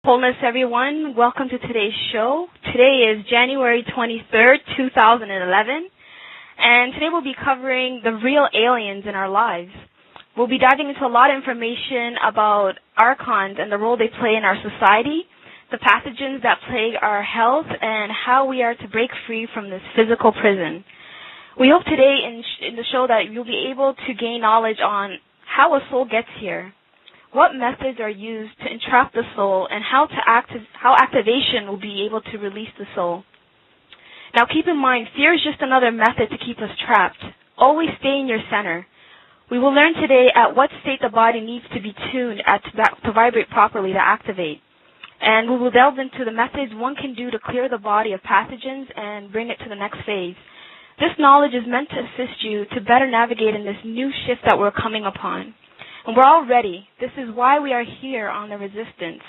Wholeness, everyone. Welcome to today's show. Today is January 23rd, 2011, and today we'll be covering the real aliens in our lives. We'll be diving into a lot of information about archons and the role they play in our society, the pathogens that plague our health, and how we are to break free from this physical prison. We hope today in the show that you'll be able to gain knowledge on how a soul gets here, what methods are used to entrap the soul, and how activation will be able to release the soul. Now keep in mind, fear is just another method to keep us trapped. Always stay in your center. We will learn today at what state the body needs to be tuned to vibrate properly to activate. And we will delve into the methods one can do to clear the body of pathogens and bring it to the next phase. This knowledge is meant to assist you to better navigate in this new shift that we're coming upon. And we're all ready. This is why we are here on the resistance.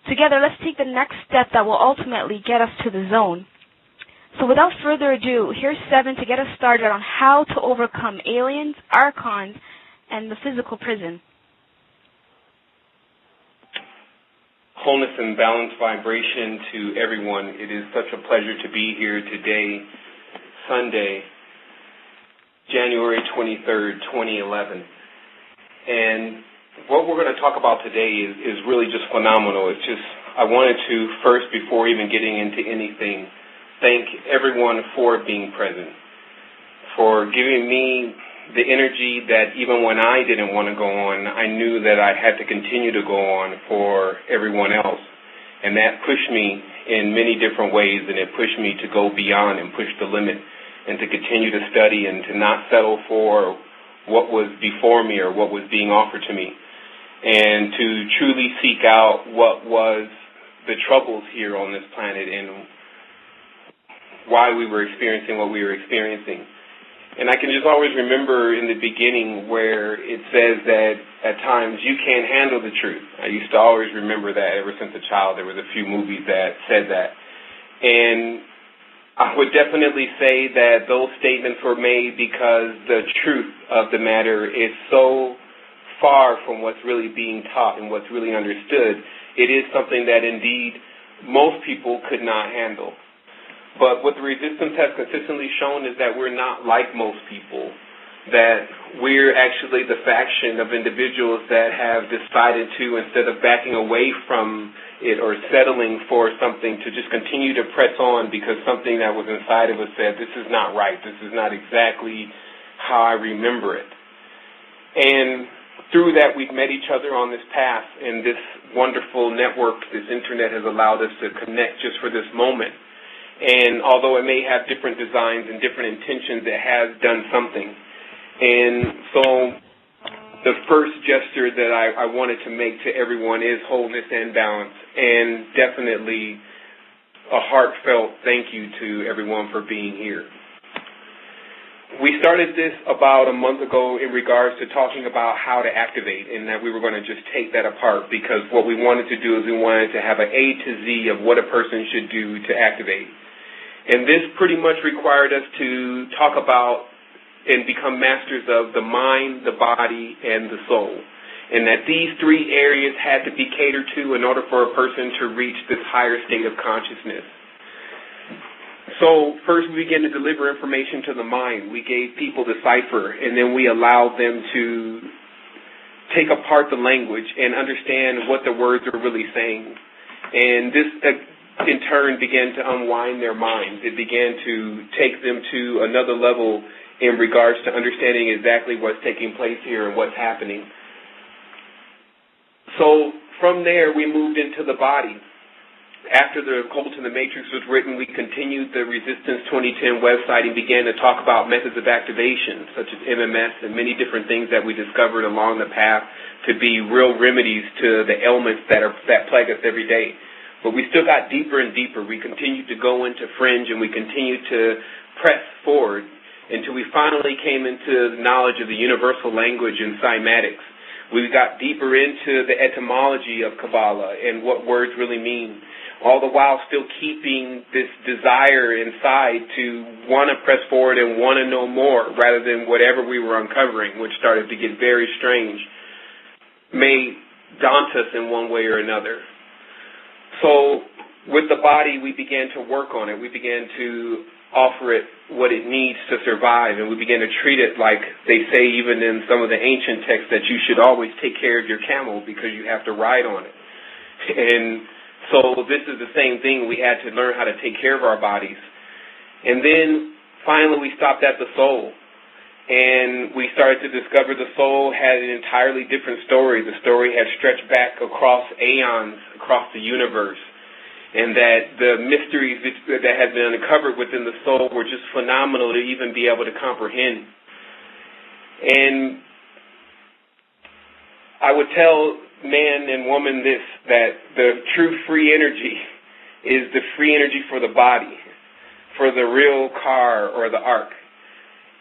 Together, let's take the next step that will ultimately get us to the zone. So without further ado, here's Sevan to get us started on how to overcome aliens, archons, and the physical prison. Wholeness and balanced vibration to everyone. It is such a pleasure to be here today, Sunday, January 23rd, 2011. And what we're going to talk about today is really just phenomenal. I wanted to first, before even getting into anything, thank everyone for being present, for giving me the energy that even when I didn't want to go on, I knew that I had to continue to go on for everyone else. And that pushed me in many different ways, and it pushed me to go beyond and push the limit and to continue to study and to not settle for what was before me or what was being offered to me, and to truly seek out what was the troubles here on this planet and why we were experiencing what we were experiencing. And I can just always remember in the beginning where it says that at times you can't handle the truth. I used to always remember that ever since a child. There was a few movies that said that. And I would definitely say that those statements were made because the truth of the matter is so far from what's really being taught and what's really understood. It is something that indeed most people could not handle. But what the resistance has consistently shown is that we're not like most people, that we're actually the faction of individuals that have decided to, instead of backing away from it or settling for something, to just continue to press on because something that was inside of us said, this is not right, this is not exactly how I remember it. And through that, we've met each other on this path, and this wonderful network, this internet, has allowed us to connect just for this moment. And although it may have different designs and different intentions, it has done something. And so the first gesture that I wanted to make to everyone is wholeness and balance, and definitely a heartfelt thank you to everyone for being here. We started this about a month ago in regards to talking about how to activate, and that we were going to just take that apart, because what we wanted to do is we wanted to have an A to Z of what a person should do to activate. And this pretty much required us to talk about and become masters of the mind, the body, and the soul. And that these three areas had to be catered to in order for a person to reach this higher state of consciousness. So first we began to deliver information to the mind. We gave people the cipher, and then we allowed them to take apart the language and understand what the words are really saying. And this in turn began to unwind their minds. It began to take them to another level in regards to understanding exactly what's taking place here and what's happening. So from there, we moved into the body. After the Cult in the Matrix was written, we continued the Resistance 2010 website and began to talk about methods of activation, such as MMS and many different things that we discovered along the path to be real remedies to the ailments that plague us every day. But we still got deeper and deeper. We continued to go into fringe, and we continued to press forward until we finally came into the knowledge of the universal language and cymatics. We got deeper into the etymology of Kabbalah and what words really mean, all the while still keeping this desire inside to want to press forward and want to know more rather than whatever we were uncovering, which started to get very strange, may daunt us in one way or another. So with the body, we began to work on it. We began to offer it what it needs to survive, and we began to treat it like they say even in some of the ancient texts that you should always take care of your camel because you have to ride on it. And so this is the same thing. We had to learn how to take care of our bodies. And then finally we stopped at the soul, and we started to discover the soul had an entirely different story. The story had stretched back across aeons, across the universe, and that the mysteries that had been uncovered within the soul were just phenomenal to even be able to comprehend. And I would tell man and woman this, that the true free energy is the free energy for the body, for the real car or the ark.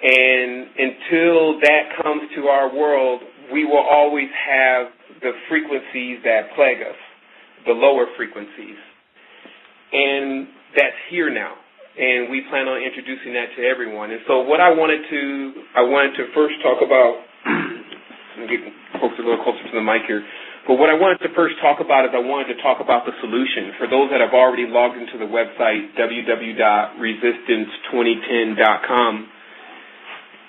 And until that comes to our world, we will always have the frequencies that plague us, the lower frequencies. And that's here now, and we plan on introducing that to everyone. And so what I wanted to first talk about, let me get folks a little closer to the mic here, but what I wanted to first talk about is I wanted to talk about the solution. For those that have already logged into the website, www.resistance2010.com,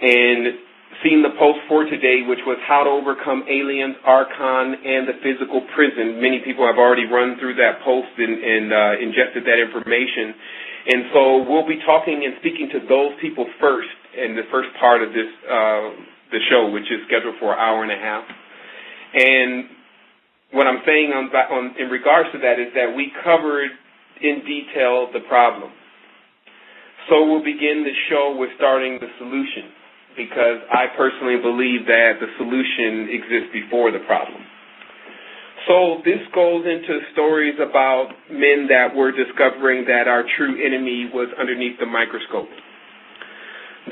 and seen the post for today, which was how to overcome aliens, Archon, and the physical prison. Many people have already run through that post and ingested that information. And so we'll be talking and speaking to those people first in the first part of this the show, which is scheduled for an hour and a half. And what I'm saying in regards to that is that we covered in detail the problem. So we'll begin the show with starting the solution, because I personally believe that the solution exists before the problem. So this goes into stories about men that were discovering that our true enemy was underneath the microscope,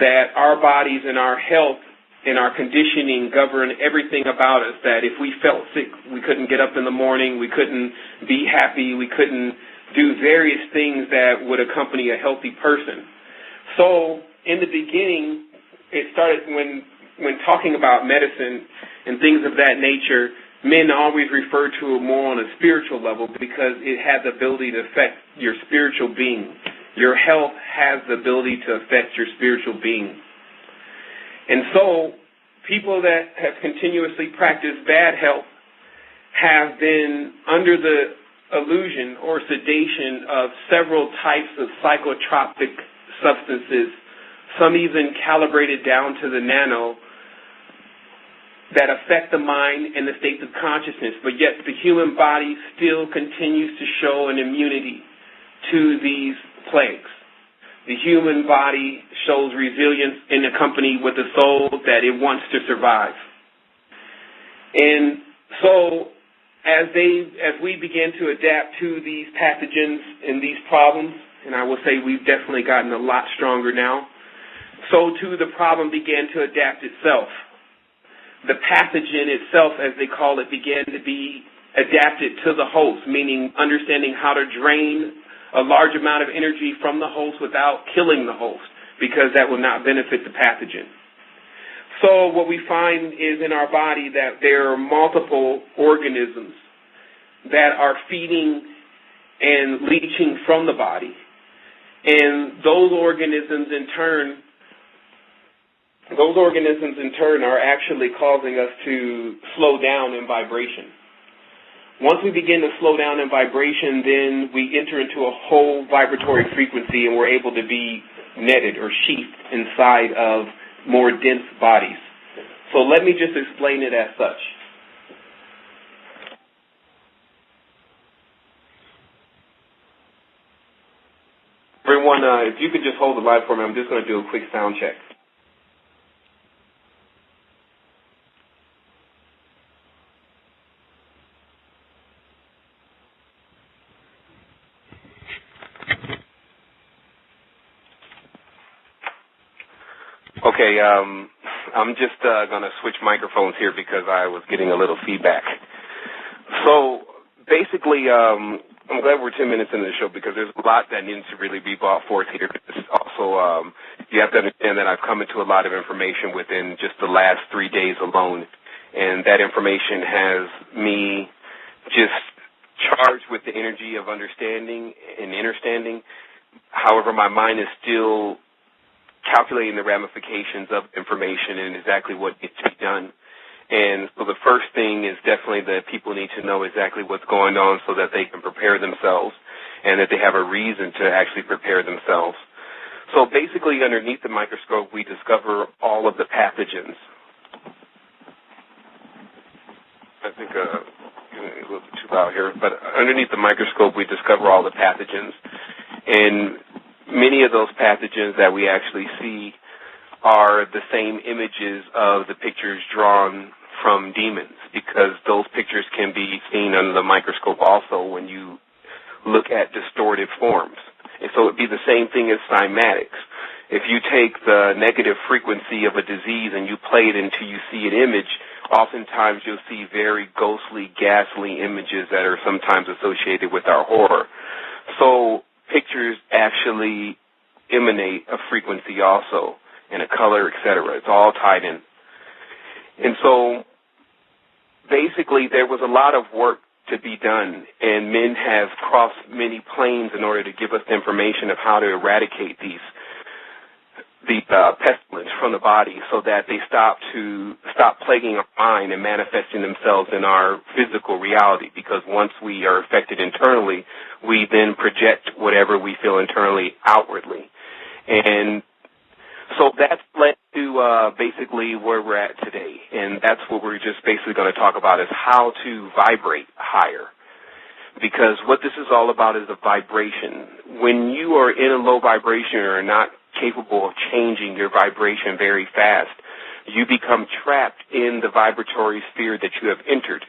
that our bodies and our health and our conditioning govern everything about us, that if we felt sick, we couldn't get up in the morning, we couldn't be happy, we couldn't do various things that would accompany a healthy person. So in the beginning, it started when talking about medicine and things of that nature, men always refer to it more on a spiritual level because it has the ability to affect your spiritual being. Your health has the ability to affect your spiritual being. And so people that have continuously practiced bad health have been under the illusion or sedation of several types of psychotropic substances, some even calibrated down to the nano, that affect the mind and the states of consciousness, but yet the human body still continues to show an immunity to these plagues. The human body shows resilience in the company with the soul that it wants to survive. And so as we begin to adapt to these pathogens and these problems, and I will say we've definitely gotten a lot stronger now, so too the problem began to adapt itself. The pathogen itself, as they call it, began to be adapted to the host, meaning understanding how to drain a large amount of energy from the host without killing the host, because that will not benefit the pathogen. So what we find is in our body that there are multiple organisms that are feeding and leaching from the body. And those organisms in turn are actually causing us to slow down in vibration. Once we begin to slow down in vibration, then we enter into a whole vibratory frequency and we're able to be netted or sheathed inside of more dense bodies. So let me just explain it as such. Everyone, if you could just hold the line for me, I'm just going to do a quick sound check. Okay, I'm just going to switch microphones here because I was getting a little feedback. So basically, I'm glad we're 10 minutes into the show because there's a lot that needs to really be brought forth here. Also, you have to understand that I've come into a lot of information within just the last 3 days alone, and that information has me just charged with the energy of understanding and understanding. However, my mind is still calculating the ramifications of information and exactly what needs to be done. And so the first thing is definitely that people need to know exactly what's going on so that they can prepare themselves and that they have a reason to actually prepare themselves. So basically, underneath the microscope, we discover all of the pathogens. I think a little bit too loud here, but underneath the microscope, we discover all the pathogens. And many of those pathogens that we actually see are the same images of the pictures drawn from demons, because those pictures can be seen under the microscope also when you look at distorted forms. And so it would be the same thing as cymatics. If you take the negative frequency of a disease and you play it until you see an image, oftentimes you'll see very ghostly, ghastly images that are sometimes associated with our horror. So pictures actually emanate a frequency also, and a color, etc. It's all tied in. And so basically there was a lot of work to be done, and men have crossed many planes in order to give us the information of how to eradicate the pestilence from the body so that they stop plaguing our mind and manifesting themselves in our physical reality, because once we are affected internally, we then project whatever we feel internally outwardly. And so that's led to basically where we're at today, and that's what we're just basically going to talk about, is how to vibrate higher. Because what this is all about is the vibration. When you are in a low vibration or are not capable of changing your vibration very fast, you become trapped in the vibratory sphere that you have entered.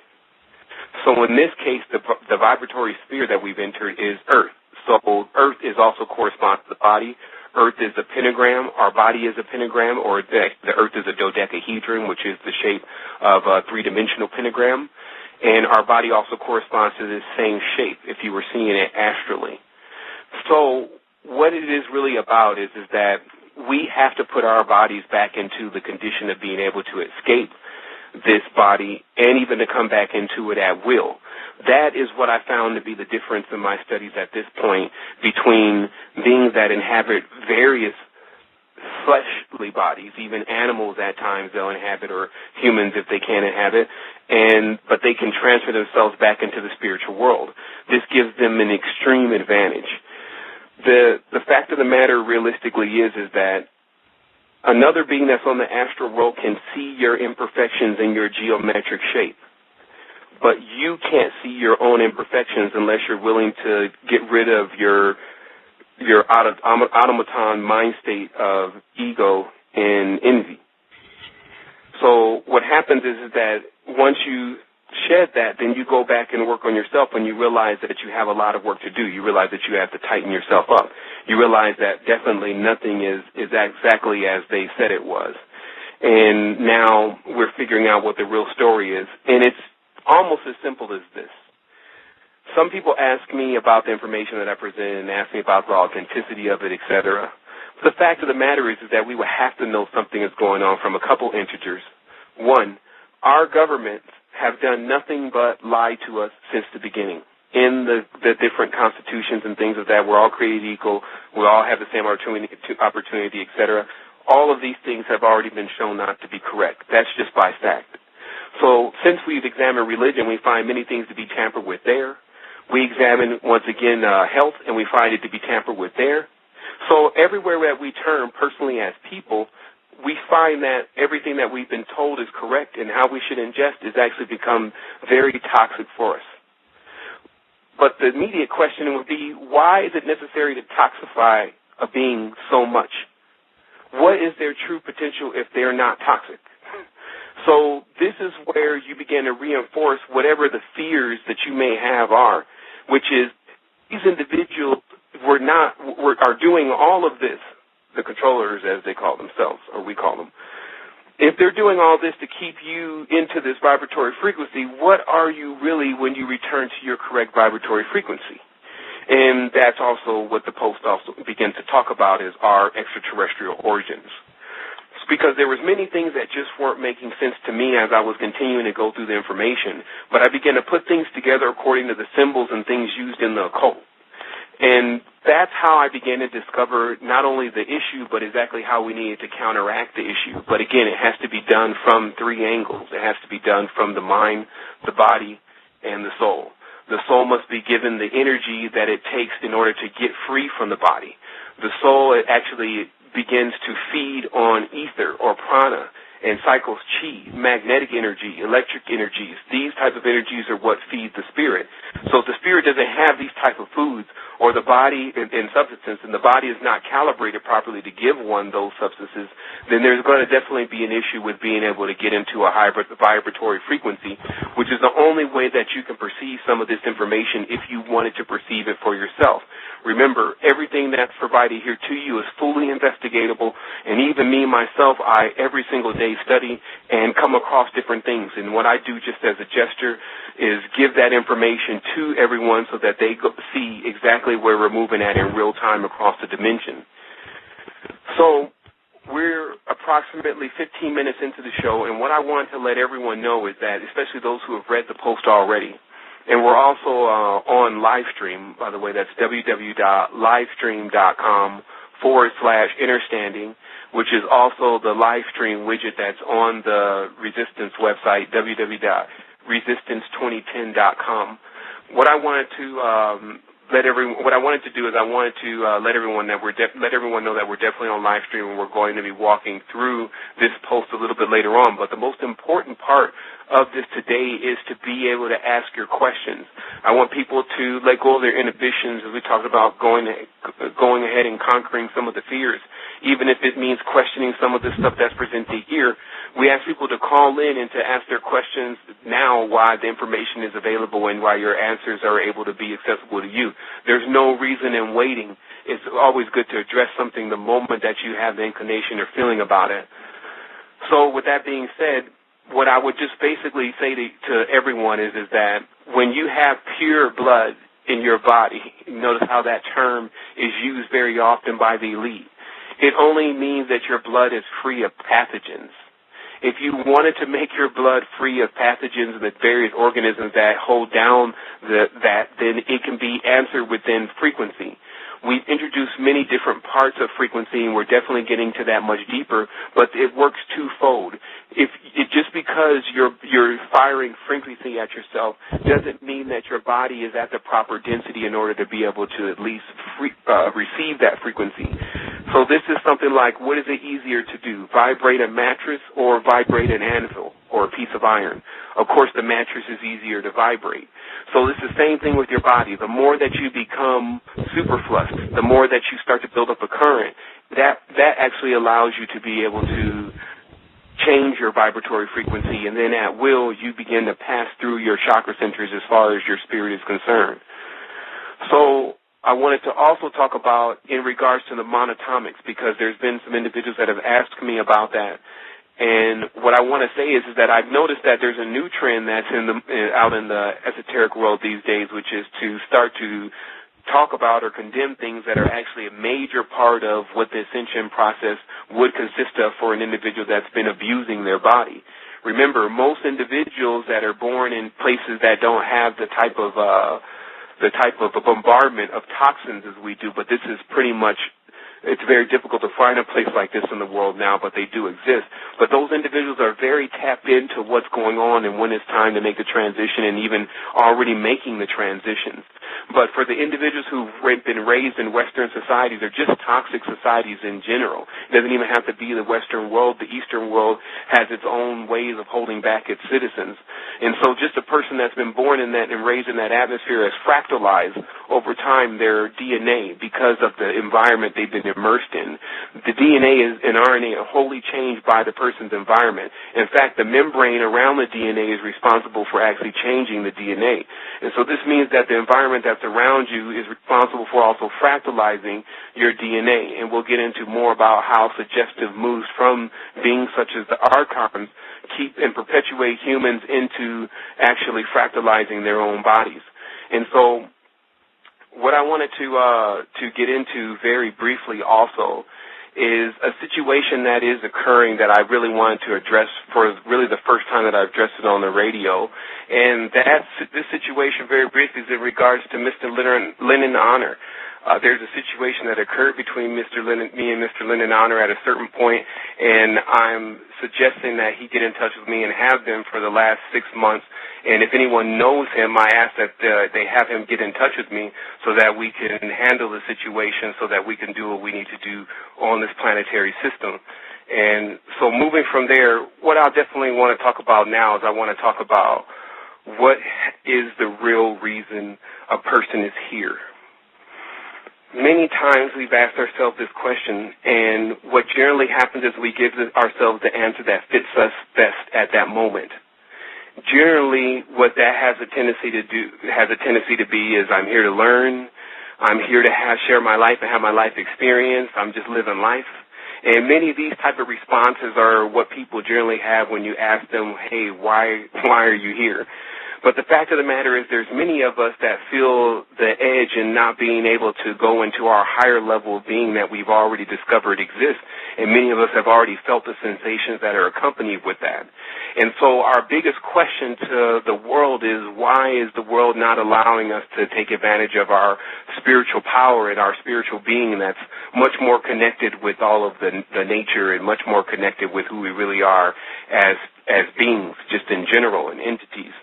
So in this case, the vibratory sphere that we've entered is Earth. So Earth is also corresponds to the body. Earth is a pentagram, our body is a pentagram, or the Earth is a dodecahedron, which is the shape of a three-dimensional pentagram, and our body also corresponds to this same shape if you were seeing it astrally. So what it is really about is that we have to put our bodies back into the condition of being able to escape this body and even to come back into it at will. That is what I found to be the difference in my studies at this point between beings that inhabit various fleshly bodies, even animals at times they'll inhabit, or humans if they can inhabit, but they can transfer themselves back into the spiritual world. This gives them an extreme advantage. The fact of the matter realistically is that another being that's on the astral world can see your imperfections in your geometric shape. But you can't see your own imperfections unless you're willing to get rid of your automaton mind state of ego and envy. So what happens is that once you shed that, then you go back and work on yourself, and you realize that you have a lot of work to do. You realize that you have to tighten yourself up. You realize that definitely nothing is exactly as they said it was. And now we're figuring out what the real story is, and it's almost as simple as this. Some people ask me about the information that I present and ask me about the authenticity of it, etc. The fact of the matter is that we would have to know something is going on from a couple integers. One, our governments have done nothing but lie to us since the beginning. In the different constitutions and things of that, we're all created equal, we all have the same opportunity, etc. All of these things have already been shown not to be correct. That's just by fact. So since we've examined religion, we find many things to be tampered with there. We examine, once again, health, and we find it to be tampered with there. So everywhere that we turn, personally as people, we find that everything that we've been told is correct and how we should ingest has actually become very toxic for us. But the immediate question would be, why is it necessary to toxify a being so much? What is their true potential if they're not toxic? So this is where you begin to reinforce whatever the fears that you may have are, which is these individuals are doing all of this, the controllers as they call themselves, or we call them. If they're doing all this to keep you into this vibratory frequency, what are you really when you return to your correct vibratory frequency? And that's also what the post also begins to talk about is our extraterrestrial origins. because there was many things that just weren't making sense to me as I was continuing to go through the information. But I began to put things together according to the symbols and things used in the occult. And that's how I began to discover not only the issue, but exactly how we needed to counteract the issue. But again, it has to be done from three angles. It has to be done from the mind, the body, and the soul. The soul must be given the energy that it takes in order to get free from the body. The soul, it actually begins to feed on ether or prana and cycles chi, magnetic energy, electric energies. These types of energies are what feed the spirit. So if the spirit doesn't have these type of foods, or the body in substances, and the body is not calibrated properly to give one those substances, then there's going to definitely be an issue with being able to get into a high vibratory frequency, which is the only way that you can perceive some of this information if you wanted to perceive it for yourself. Remember, everything that's provided here to you is fully investigatable, and even me, myself, I every single day study and come across different things. And what I do just as a gesture is give that information to everyone so that they see exactly where we're moving at in real time across the dimension. So we're approximately 15 minutes into the show, and what I want to let everyone know is that, especially those who have read the post already, and we're also on live stream, by the way, that's www.livestream.com/innerstanding, which is also the live stream widget that's on the Resistance website, www.resistance2010.com. What I wanted to let everyone know that we're definitely on live stream, and we're going to be walking through this post a little bit later on. But the most important part of this today is to be able to ask your questions. I want people to let go of their inhibitions, as we talked about going ahead and conquering some of the fears, even if it means questioning some of the stuff that's presented here. We ask people to call in and to ask their questions now while the information is available and while your answers are able to be accessible to you. There's no reason in waiting. It's always good to address something the moment that you have the inclination or feeling about it. So with that being said, what I would just basically say to everyone is that when you have pure blood in your body, notice how that term is used very often by the elite, it only means that your blood is free of pathogens. If you wanted to make your blood free of pathogens and the various organisms that hold down that, then it can be answered within frequency. We've introduced many different parts of frequency, and we're definitely getting to that much deeper, but it works twofold. Just because you're firing frequency at yourself doesn't mean that your body is at the proper density in order to be able to at least receive that frequency. So this is something like, what is it easier to do, vibrate a mattress or vibrate an anvil or a piece of iron? Of course, the mattress is easier to vibrate. So it's the same thing with your body. The more that you become superfluous, the more that you start to build up a current, that actually allows you to be able to change your vibratory frequency, and then at will you begin to pass through your chakra centers as far as your spirit is concerned. So I wanted to also talk about in regards to the monatomics, because there's been some individuals that have asked me about that. And what I want to say is that I've noticed that there's a new trend that's out in the esoteric world these days, which is to start to talk about or condemn things that are actually a major part of what the ascension process would consist of for an individual that's been abusing their body. Remember, most individuals that are born in places that don't have the type of a bombardment of toxins as we do, but this is pretty much, it's very difficult to find a place like this in the world now, but they do exist. But those individuals are very tapped into what's going on and when it's time to make the transition, and even already making the transitions. But for the individuals who've been raised in Western societies, or just toxic societies in general, it doesn't even have to be the Western world. The Eastern world has its own ways of holding back its citizens. And so just a person that's been born in that and raised in that atmosphere has fractalized over time their DNA because of the environment they've been immersed in. The DNA and RNA are wholly changed by the person's environment. In fact, the membrane around the DNA is responsible for actually changing the DNA. And so this means that the environment that's around you is responsible for also fractalizing your DNA. And we'll get into more about how suggestive moves from beings such as the archons keep and perpetuate humans into actually fractalizing their own bodies. And so what I wanted to get into very briefly also is a situation that is occurring that I really wanted to address for really the first time that I've addressed it on the radio. And this situation, very briefly, is in regards to Mr. Lennon Honor. There's a situation that occurred between me and Mr. Lennon Honor at a certain point, and I'm suggesting that he get in touch with me and have been for the last 6 months. And if anyone knows him, I ask that they have him get in touch with me so that we can handle the situation, so that we can do what we need to do on this planetary system. And so moving from there, what I definitely want to talk about now is I want to talk about what is the real reason a person is here. Many times we've asked ourselves this question, and what generally happens is we give ourselves the answer that fits us best at that moment. Generally, what that has a tendency to be is I'm here to learn, I'm here to share my life and have my life experience, I'm just living life. And many of these type of responses are what people generally have when you ask them, hey, why are you here? But the fact of the matter is there's many of us that feel the edge in not being able to go into our higher level of being that we've already discovered exists, and many of us have already felt the sensations that are accompanied with that. And so our biggest question to the world is, why is the world not allowing us to take advantage of our spiritual power and our spiritual being that's much more connected with all of the nature and much more connected with who we really are as beings, just in general, and entities.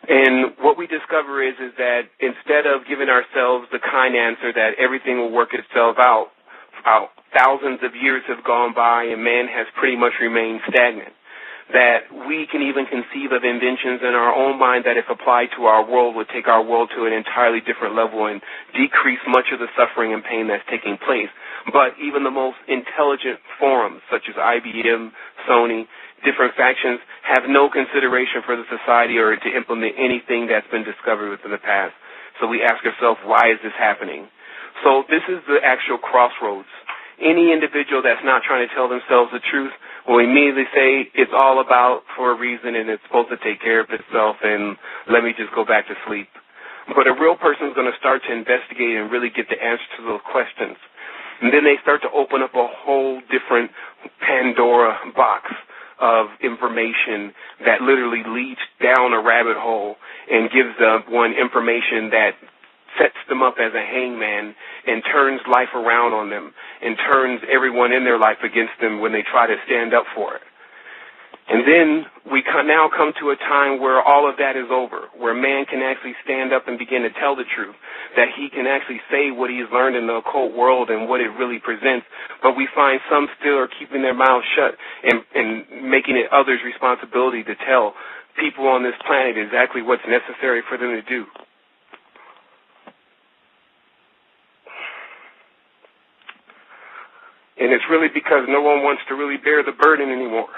And what we discover is that instead of giving ourselves the kind answer that everything will work itself out, thousands of years have gone by and man has pretty much remained stagnant. That we can even conceive of inventions in our own mind that, if applied to our world, would take our world to an entirely different level and decrease much of the suffering and pain that's taking place. But even the most intelligent forums, such as IBM, Sony, different factions, have no consideration for the society or to implement anything that's been discovered within the past. So we ask ourselves, why is this happening? So this is the actual crossroads. Any individual that's not trying to tell themselves the truth will immediately say it's all about for a reason and it's supposed to take care of itself and let me just go back to sleep. But a real person is going to start to investigate and really get the answer to those questions. And then they start to open up a whole different Pandora box of information that literally leads down a rabbit hole and gives one information that sets them up as a hangman and turns life around on them and turns everyone in their life against them when they try to stand up for it. And then we now come to a time where all of that is over, where man can actually stand up and begin to tell the truth, that he can actually say what he's learned in the occult world and what it really presents. But we find some still are keeping their mouths shut and making it others' responsibility to tell people on this planet exactly what's necessary for them to do. And it's really because no one wants to really bear the burden anymore.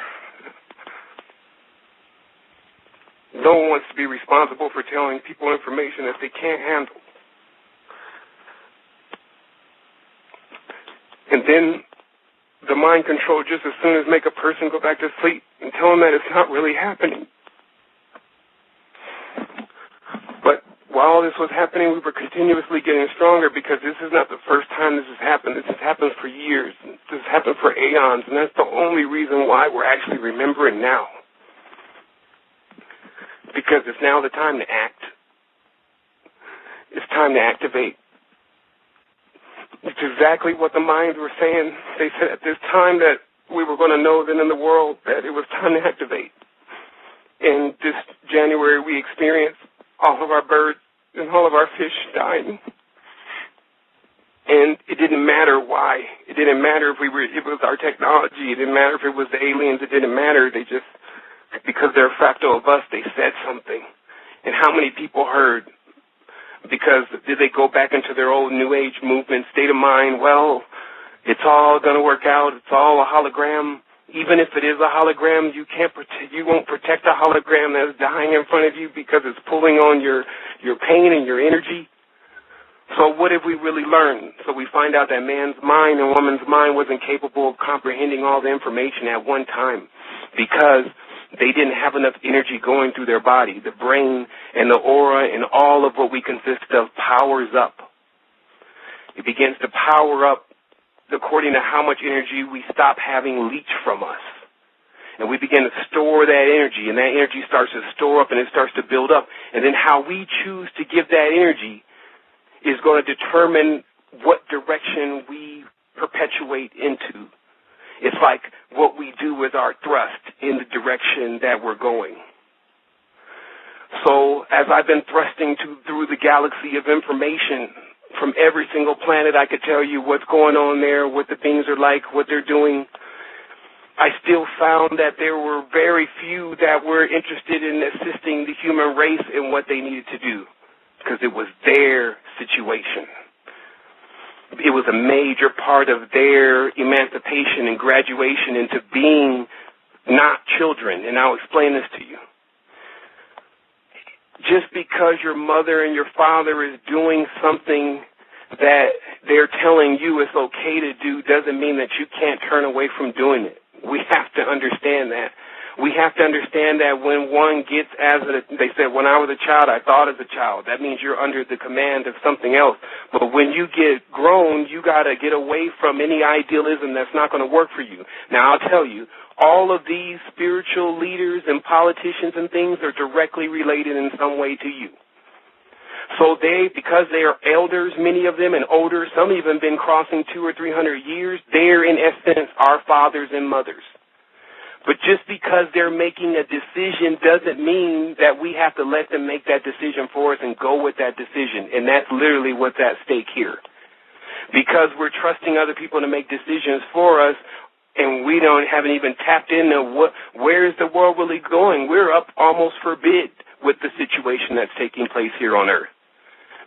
No one wants to be responsible for telling people information that they can't handle. And then the mind control just as soon as make a person go back to sleep and tell them that it's not really happening. But while this was happening, we were continuously getting stronger because this is not the first time this has happened. This has happened for years. This has happened for aeons, and that's the only reason why we're actually remembering now. Because it's now the time to act. It's time to activate. It's exactly what the minds were saying. They said at this time that we were going to know then in the world that it was time to activate. And this January we experienced all of our birds and all of our fish dying. And it didn't matter why. It didn't matter if it was our technology. It didn't matter if it was the aliens. It didn't matter. They just, because they're a fractal of us, they said something. And how many people heard? Because did they go back into their old New Age movement state of mind? Well, it's all going to work out. It's all a hologram. Even if it is a hologram, you won't protect a hologram that's dying in front of you because it's pulling on your pain and your energy. So what have we really learned? So we find out that man's mind and woman's mind wasn't capable of comprehending all the information at one time because they didn't have enough energy going through their body. The brain and the aura and all of what we consist of powers up. It begins to power up according to how much energy we stop having leach from us. And we begin to store that energy, and that energy starts to store up and it starts to build up. And then how we choose to give that energy is going to determine what direction we perpetuate into. It's like what we do with our thrust in the direction that we're going. So as I've been thrusting through the galaxy of information from every single planet, I could tell you what's going on there, what the things are like, what they're doing. I still found that there were very few that were interested in assisting the human race in what they needed to do because it was their situation. It was a major part of their emancipation and graduation into being not children, and I'll explain this to you. Just because your mother and your father is doing something that they're telling you it's okay to do doesn't mean that you can't turn away from doing it. We have to understand that. We have to understand that when one gets they said, when I was a child, I thought as a child. That means you're under the command of something else. But when you get grown, you got to get away from any idealism that's not going to work for you. Now, I'll tell you, all of these spiritual leaders and politicians and things are directly related in some way to you. So because they are elders, many of them, and older, some even been crossing 200 or 300 years, they're in essence our fathers and mothers. But just because they're making a decision doesn't mean that we have to let them make that decision for us and go with that decision. And that's literally what's at stake here. Because we're trusting other people to make decisions for us, and we haven't even tapped into where is the world really going. We're up almost for bid with the situation that's taking place here on Earth.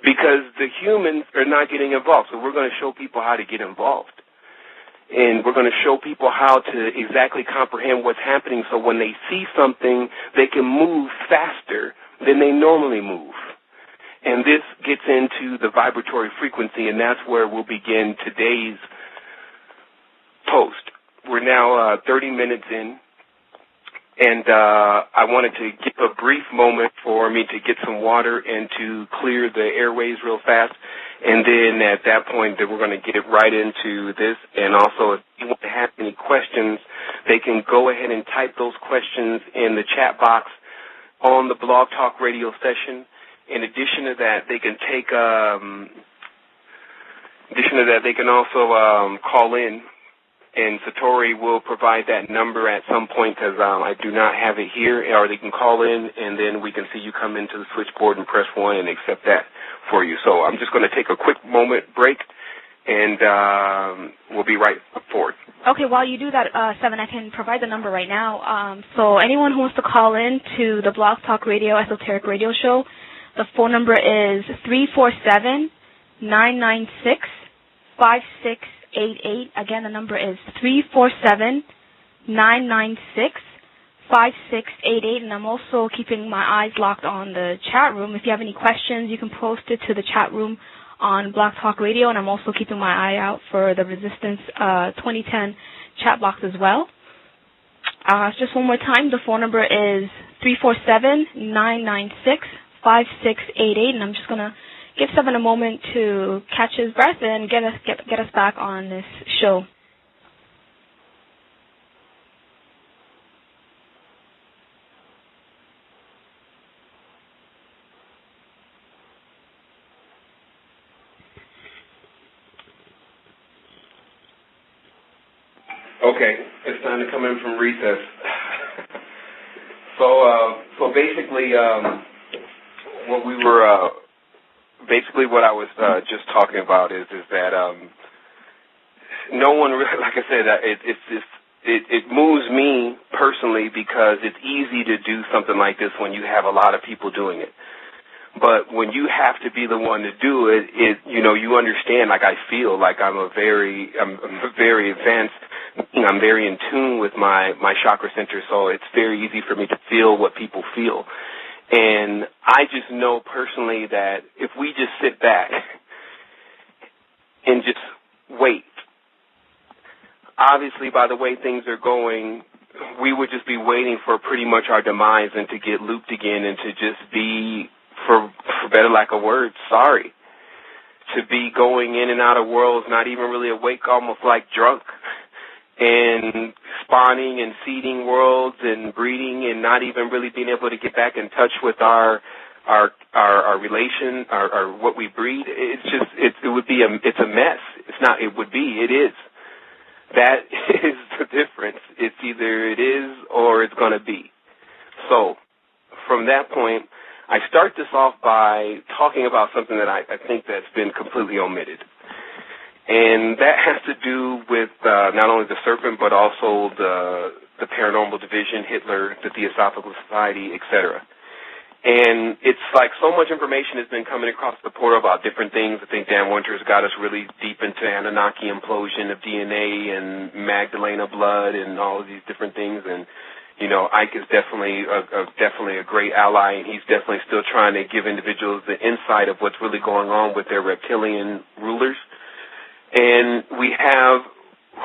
Because the humans are not getting involved. So we're going to show people how to get involved. And we're going to show people how to exactly comprehend what's happening so when they see something, they can move faster than they normally move. And this gets into the vibratory frequency, and that's where we'll begin today's post. We're now 30 minutes in. And I wanted to give a brief moment for me to get some water and to clear the airways real fast. And then at that point, we're going to get right into this. And also, if you want to have any questions, they can go ahead and type those questions in the chat box on the Blog Talk Radio session. In addition to that, they can also call in. And Satori will provide that number at some point because I do not have it here, or they can call in, and then we can see you come into the switchboard and press 1 and accept that for you. So I'm just going to take a quick break, and we'll be right forward. Okay, while you do that, Sevan, I can provide the number right now. So anyone who wants to call in to the Blog Talk Radio Esoteric Radio Show, the phone number is 347-996-5688. Again, the number is 347-996-5688. And I'm also keeping my eyes locked on the chat room. If you have any questions, you can post it to the chat room on Blog Talk Radio. And I'm also keeping my eye out for the Resistance 2010 chat box as well. Just one more time, the phone number is 347-996-5688. And I'm just going to give Sevan a moment to catch his breath and get us back on this show. Okay, it's time to come in from recess. So basically, what I was just talking about is that no one really, like I said, it moves me personally because it's easy to do something like this when you have a lot of people doing it. But when you have to be the one to do it, you understand. Like I feel like I'm very advanced. I'm very in tune with my chakra center, so it's very easy for me to feel what people feel. And I just know personally that if we just sit back and just wait, obviously by the way things are going, we would just be waiting for pretty much our demise and to get looped again and to just be, for better lack of words, sorry. to be going in and out of worlds, not even really awake, almost like drunk, and spawning and seeding worlds and breeding and not even really being able to get back in touch with our relation, our what we breed. It's a mess. It's not, it would be, it is. That is the difference. It's either it is or it's going to be. So from that point, I start this off by talking about something that I think that's been completely omitted. And that has to do with not only the serpent, but also the paranormal division, Hitler, the Theosophical Society, etc. And it's like so much information has been coming across the portal about different things. I think Dan Winter's got us really deep into Anunnaki implosion of DNA and Magdalena blood and all of these different things. And, you know, Ike is definitely a great ally, and he's definitely still trying to give individuals the insight of what's really going on with their reptilian rulers. And we have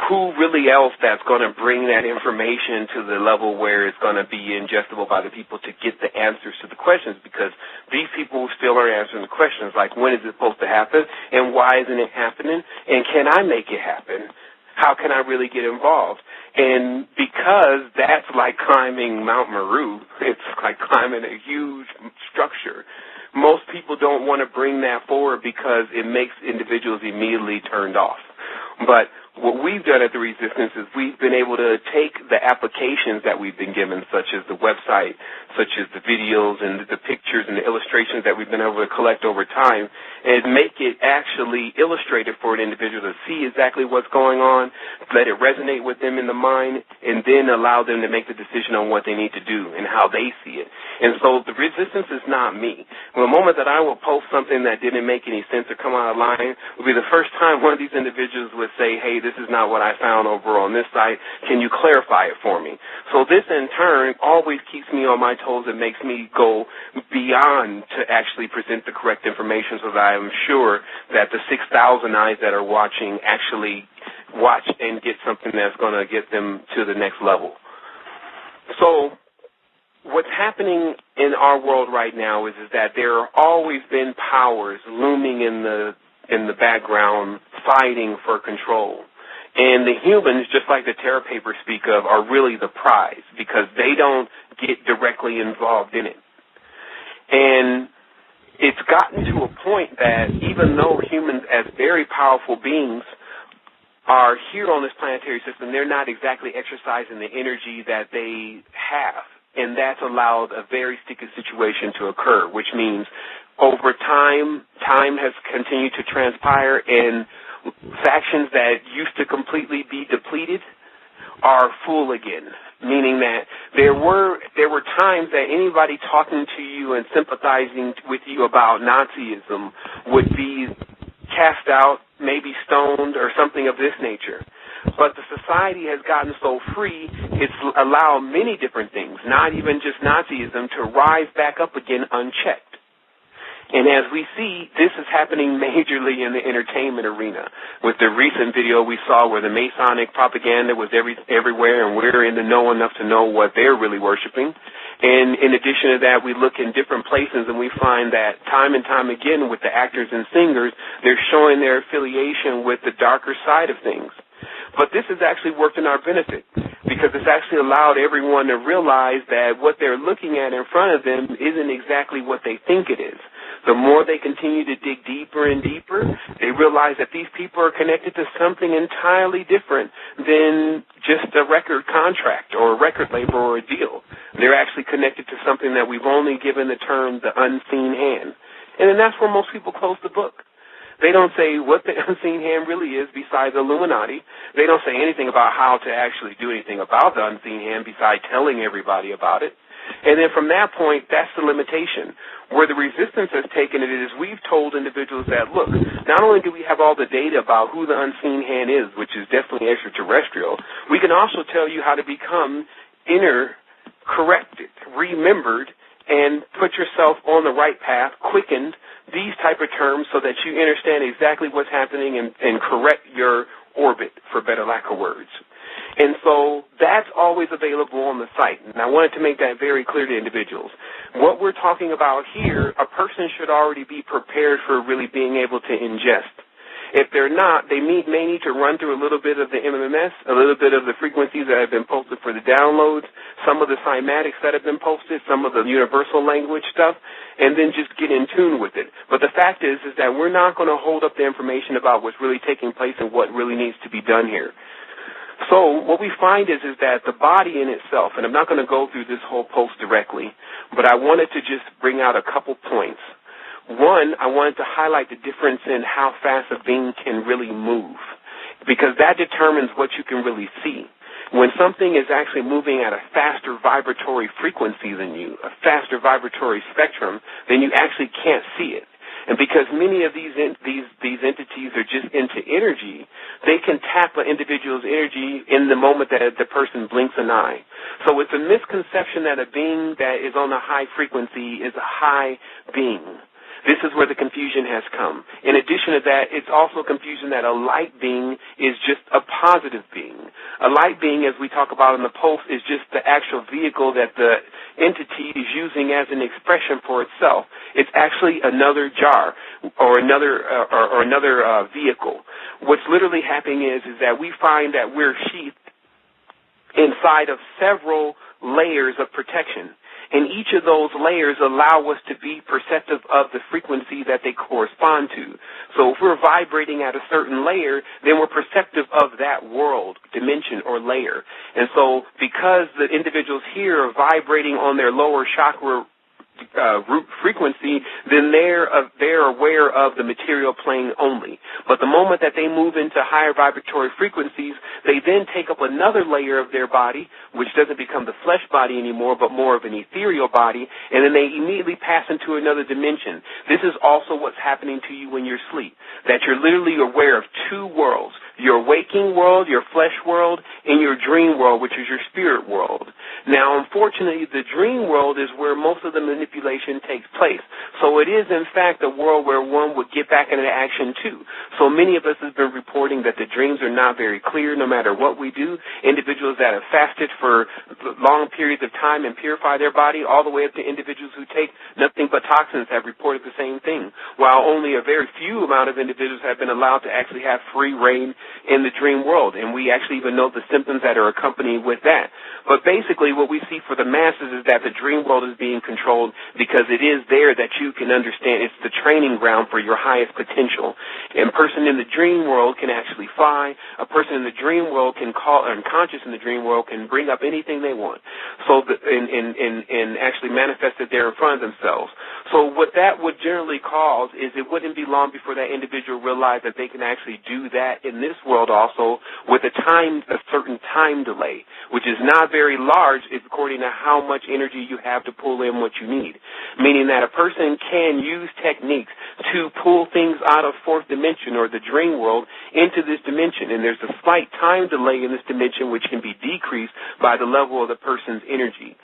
who really else that's going to bring that information to the level where it's going to be ingestible by the people to get the answers to the questions, because these people still are answering the questions like, when is it supposed to happen, and why isn't it happening, and can I make it happen? How can I really get involved? And because that's like climbing Mount Meru, it's like climbing a huge structure, most people don't want to bring that forward because it makes individuals immediately turned off. But what we've done at the Resistance is we've been able to take the applications that we've been given, such as the website, such as the videos and the pictures and the illustrations that we've been able to collect over time, and make it actually illustrated for an individual to see exactly what's going on, let it resonate with them in the mind, and then allow them to make the decision on what they need to do and how they see it. And so the Resistance is not me. Well, the moment that I will post something that didn't make any sense or come out of line will be the first time one of these individuals would say, hey, this is not what I found over on this site. Can you clarify it for me? So this, in turn, always keeps me on my toes and makes me go beyond to actually present the correct information so that I am sure that the 6,000 eyes that are watching actually watch and get something that's going to get them to the next level. So what's happening in our world right now is that there have always been powers looming in the background fighting for control. And the humans, just like the Terra papers speak of, are really the prize because they don't get directly involved in it. And it's gotten to a point that even though humans as very powerful beings are here on this planetary system, they're not exactly exercising the energy that they have. And that's allowed a very sticky situation to occur, which means over time has continued to transpire, and factions that used to completely be depleted are full again, meaning that there were times that anybody talking to you and sympathizing with you about Nazism would be cast out, maybe stoned, or something of this nature. But the society has gotten so free, it's allowed many different things, not even just Nazism, to rise back up again unchecked. And as we see, this is happening majorly in the entertainment arena. With the recent video we saw where the Masonic propaganda was everywhere, and we're in the know enough to know what they're really worshiping. And in addition to that, we look in different places and we find that time and time again with the actors and singers, they're showing their affiliation with the darker side of things. But this has actually worked in our benefit because it's actually allowed everyone to realize that what they're looking at in front of them isn't exactly what they think it is. The more they continue to dig deeper and deeper, they realize that these people are connected to something entirely different than just a record contract or a record label or a deal. They're actually connected to something that we've only given the term the unseen hand. And then that's where most people close the book. They don't say what the unseen hand really is besides Illuminati. They don't say anything about how to actually do anything about the unseen hand besides telling everybody about it. And then from that point, that's the limitation. Where the Resistance has taken it is we've told individuals that, look, not only do we have all the data about who the unseen hand is, which is definitely extraterrestrial, we can also tell you how to become corrected, remembered, and put yourself on the right path, quickened, these type of terms so that you understand exactly what's happening and correct your orbit, for better lack of words. And so that's always available on the site. And I wanted to make that very clear to individuals. What we're talking about here, a person should already be prepared for really being able to ingest. If they're not, they may need to run through a little bit of the MMS, a little bit of the frequencies that have been posted for the downloads, some of the cymatics that have been posted, some of the universal language stuff, and then just get in tune with it. But the fact is that we're not going to hold up the information about what's really taking place and what really needs to be done here. So what we find is that the body in itself, and I'm not going to go through this whole post directly, but I wanted to just bring out a couple points. One, I wanted to highlight the difference in how fast a being can really move, because that determines what you can really see. When something is actually moving at a faster vibratory frequency than you, a faster vibratory spectrum, then you actually can't see it. And because many of these entities are just into energy, they can tap an individual's energy in the moment that the person blinks an eye. So it's a misconception that a being that is on a high frequency is a high being. This is where the confusion has come. In addition to that, it's also confusion that a light being is just a positive being. A light being, as we talk about in the post, is just the actual vehicle that the entity is using as an expression for itself. It's actually another jar or another vehicle. What's literally happening is that we find that we're sheathed inside of several layers of protection. And each of those layers allow us to be perceptive of the frequency that they correspond to. So if we're vibrating at a certain layer, then we're perceptive of that world, dimension, or layer. And so because the individuals here are vibrating on their lower chakra root frequency, then they're aware of the material plane only. But the moment that they move into higher vibratory frequencies, they then take up another layer of their body, which doesn't become the flesh body anymore, but more of an ethereal body, and then they immediately pass into another dimension. This is also what's happening to you when you're asleep, that you're literally aware of two worlds, your waking world, your flesh world, and your dream world, which is your spirit world. Now, unfortunately, the dream world is where most of the manipulation takes place. So it is, in fact, a world where one would get back into action, too. So many of us have been reporting that the dreams are not very clear no matter what we do. Individuals that have fasted for long periods of time and purify their body, all the way up to individuals who take nothing but toxins have reported the same thing, while only a very few amount of individuals have been allowed to actually have free reign in the dream world, and we actually even know the symptoms that are accompanied with that. But basically what we see for the masses is that the dream world is being controlled because it is there that you can understand it's the training ground for your highest potential. And a person in the dream world can actually fly. A person in the dream world can call, unconscious in the dream world can bring up anything they want. So and actually manifest it there in front of themselves. So what that would generally cause is it wouldn't be long before that individual realized that they can actually do that in this world also with a certain time delay, which is not very large according to how much energy you have to pull in what you need, meaning that a person can use techniques to pull things out of fourth dimension or the dream world into this dimension, and there's a slight time delay in this dimension which can be decreased by the level of the person's energy,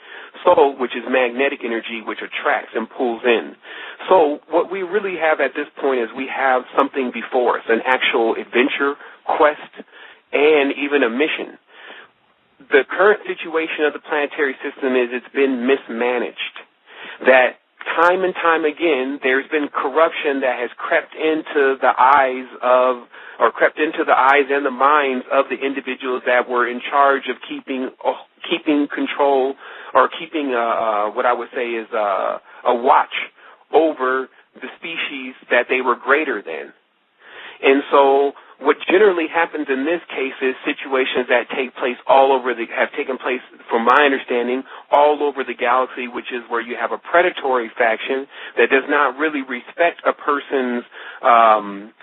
so which is magnetic energy, which attracts and pulls in. So what we really have at this point is we have something before us, an actual adventure, quest, and even a mission. The current situation of the planetary system is it's been mismanaged. That time and time again, there's been corruption that has crept into the eyes and the minds of the individuals that were in charge of keeping control or keeping what I would say is a watch over the species that they were greater than. And so what generally happens in this case is situations that have taken place, from my understanding, all over the galaxy, which is where you have a predatory faction that does not really respect a person's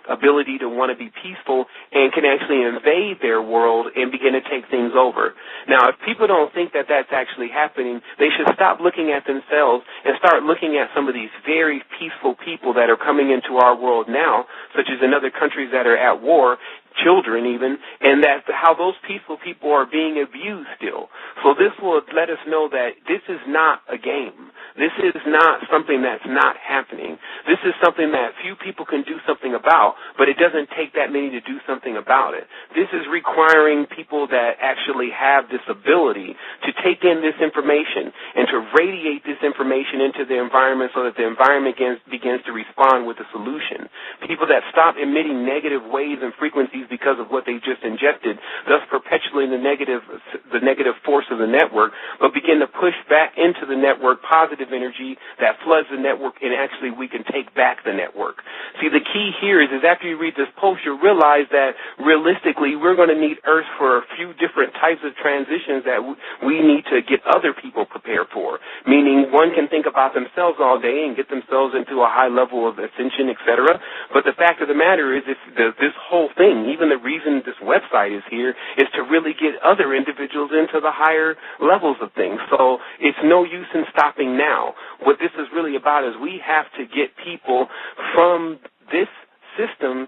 ability to want to be peaceful and can actually invade their world and begin to take things over. Now, if people don't think that that's actually happening, they should stop looking at themselves and start looking at some of these very peaceful people that are coming into our world now, such as in other countries that are at war, children even, and that's how those peaceful people are being abused still. So this will let us know that this is not a game. This is not something that's not happening. This is something that few people can do something about, but it doesn't take that many to do something about it. This is requiring people that actually have this ability to take in this information and to radiate this information into the environment so that the environment begins to respond with a solution. People that stop emitting negative waves and frequencies because of what they just ingested, thus perpetuating the negative force of the network, but begin to push back into the network positive energy that floods the network, and actually we can take back the network. See, the key here is after you read this post, you'll realize that realistically we're going to need Earth for a few different types of transitions that we need to get other people prepared for, meaning one can think about themselves all day and get themselves into a high level of ascension, etc. But the fact of the matter is this whole thing, even the reason this website is here, is to really get other individuals into the higher levels of things. So it's no use in stopping now. What this is really about is we have to get people from this system,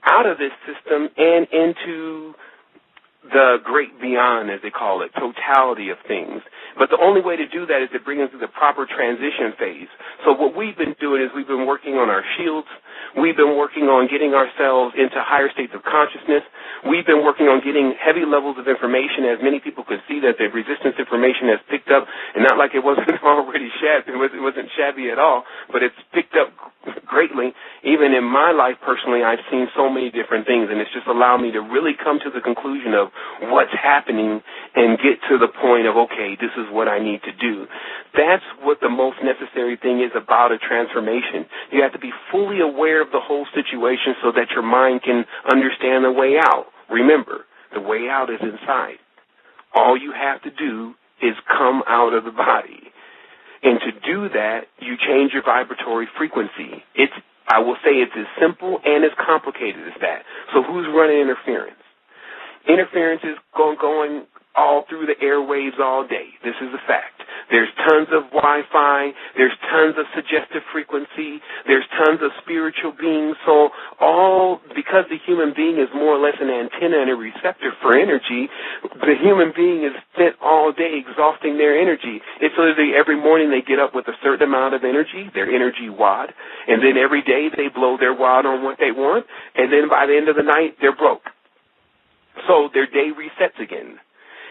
out of this system, and into the great beyond, as they call it, totality of things. But the only way to do that is to bring them through the proper transition phase. So what we've been doing is we've been working on our shields. We've been working on getting ourselves into higher states of consciousness. We've been working on getting heavy levels of information, as many people could see that the resistance information has picked up, and not like it wasn't already shabby. It wasn't shabby at all, but it's picked up greatly. Even in my life personally, I've seen so many different things, and it's just allowed me to really come to the conclusion of what's happening and get to the point of, okay, this is what I need to do. That's what the most necessary thing is about a transformation. You have to be fully aware of the whole situation so that your mind can understand the way out. Remember, the way out is inside. All you have to do is come out of the body. And to do that, you change your vibratory frequency. I will say it's as simple and as complicated as that. So who's running interference? Interference is going all through the airwaves all day. This is a fact. There's tons of Wi-Fi. There's tons of suggestive frequency. There's tons of spiritual beings. So because the human being is more or less an antenna and a receptor for energy, the human being is spent all day exhausting their energy. It's literally every morning they get up with a certain amount of energy, their energy wad, and then every day they blow their wad on what they want, and then by the end of the night, they're broke. So their day resets again.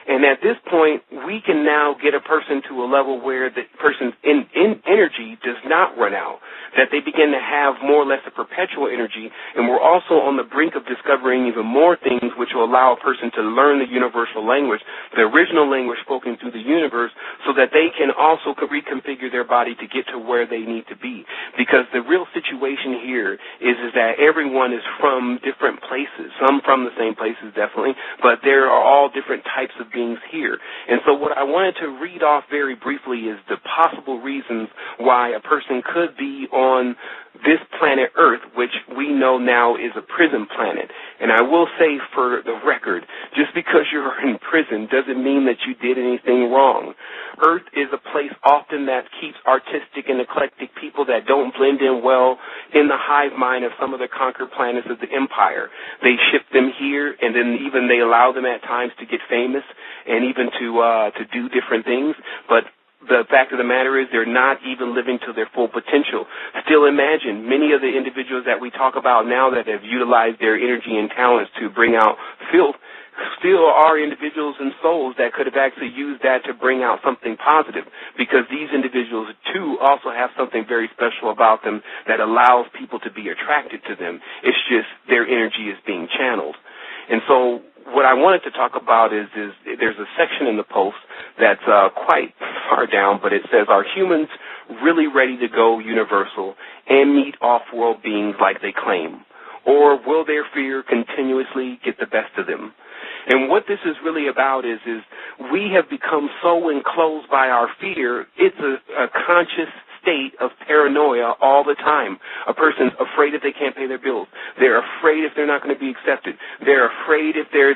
And at this point, we can now get a person to a level where the person's energy does not run out, that they begin to have more or less a perpetual energy, and we're also on the brink of discovering even more things which will allow a person to learn the universal language, the original language spoken through the universe, so that they can also reconfigure their body to get to where they need to be. Because the real situation here is that everyone is from different places, some from the same places definitely, but there are all different types of beings here. And so what I wanted to read off very briefly is the possible reasons why a person could be on this planet Earth, which we know now is a prison planet. And I will say for the record, just because you're in prison doesn't mean that you did anything wrong. Earth is a place often that keeps artistic and eclectic people that don't blend in well in the hive mind of some of the conquered planets of the empire. They ship them here, and then even they allow them at times to get famous and even to do different things. But the fact of the matter is they're not even living to their full potential. Still imagine many of the individuals that we talk about now that have utilized their energy and talents to bring out filth still are individuals and souls that could have actually used that to bring out something positive, because these individuals, too, also have something very special about them that allows people to be attracted to them. It's just their energy is being channeled. And so what I wanted to talk about is there's a section in the post that's quite far down, but it says, are humans really ready to go universal and meet off-world beings like they claim? Or will their fear continuously get the best of them? And what this is really about is we have become so enclosed by our fear, it's a conscious state of paranoia all the time. A person's afraid if they can't pay their bills. They're afraid if they're not going to be accepted. They're afraid if their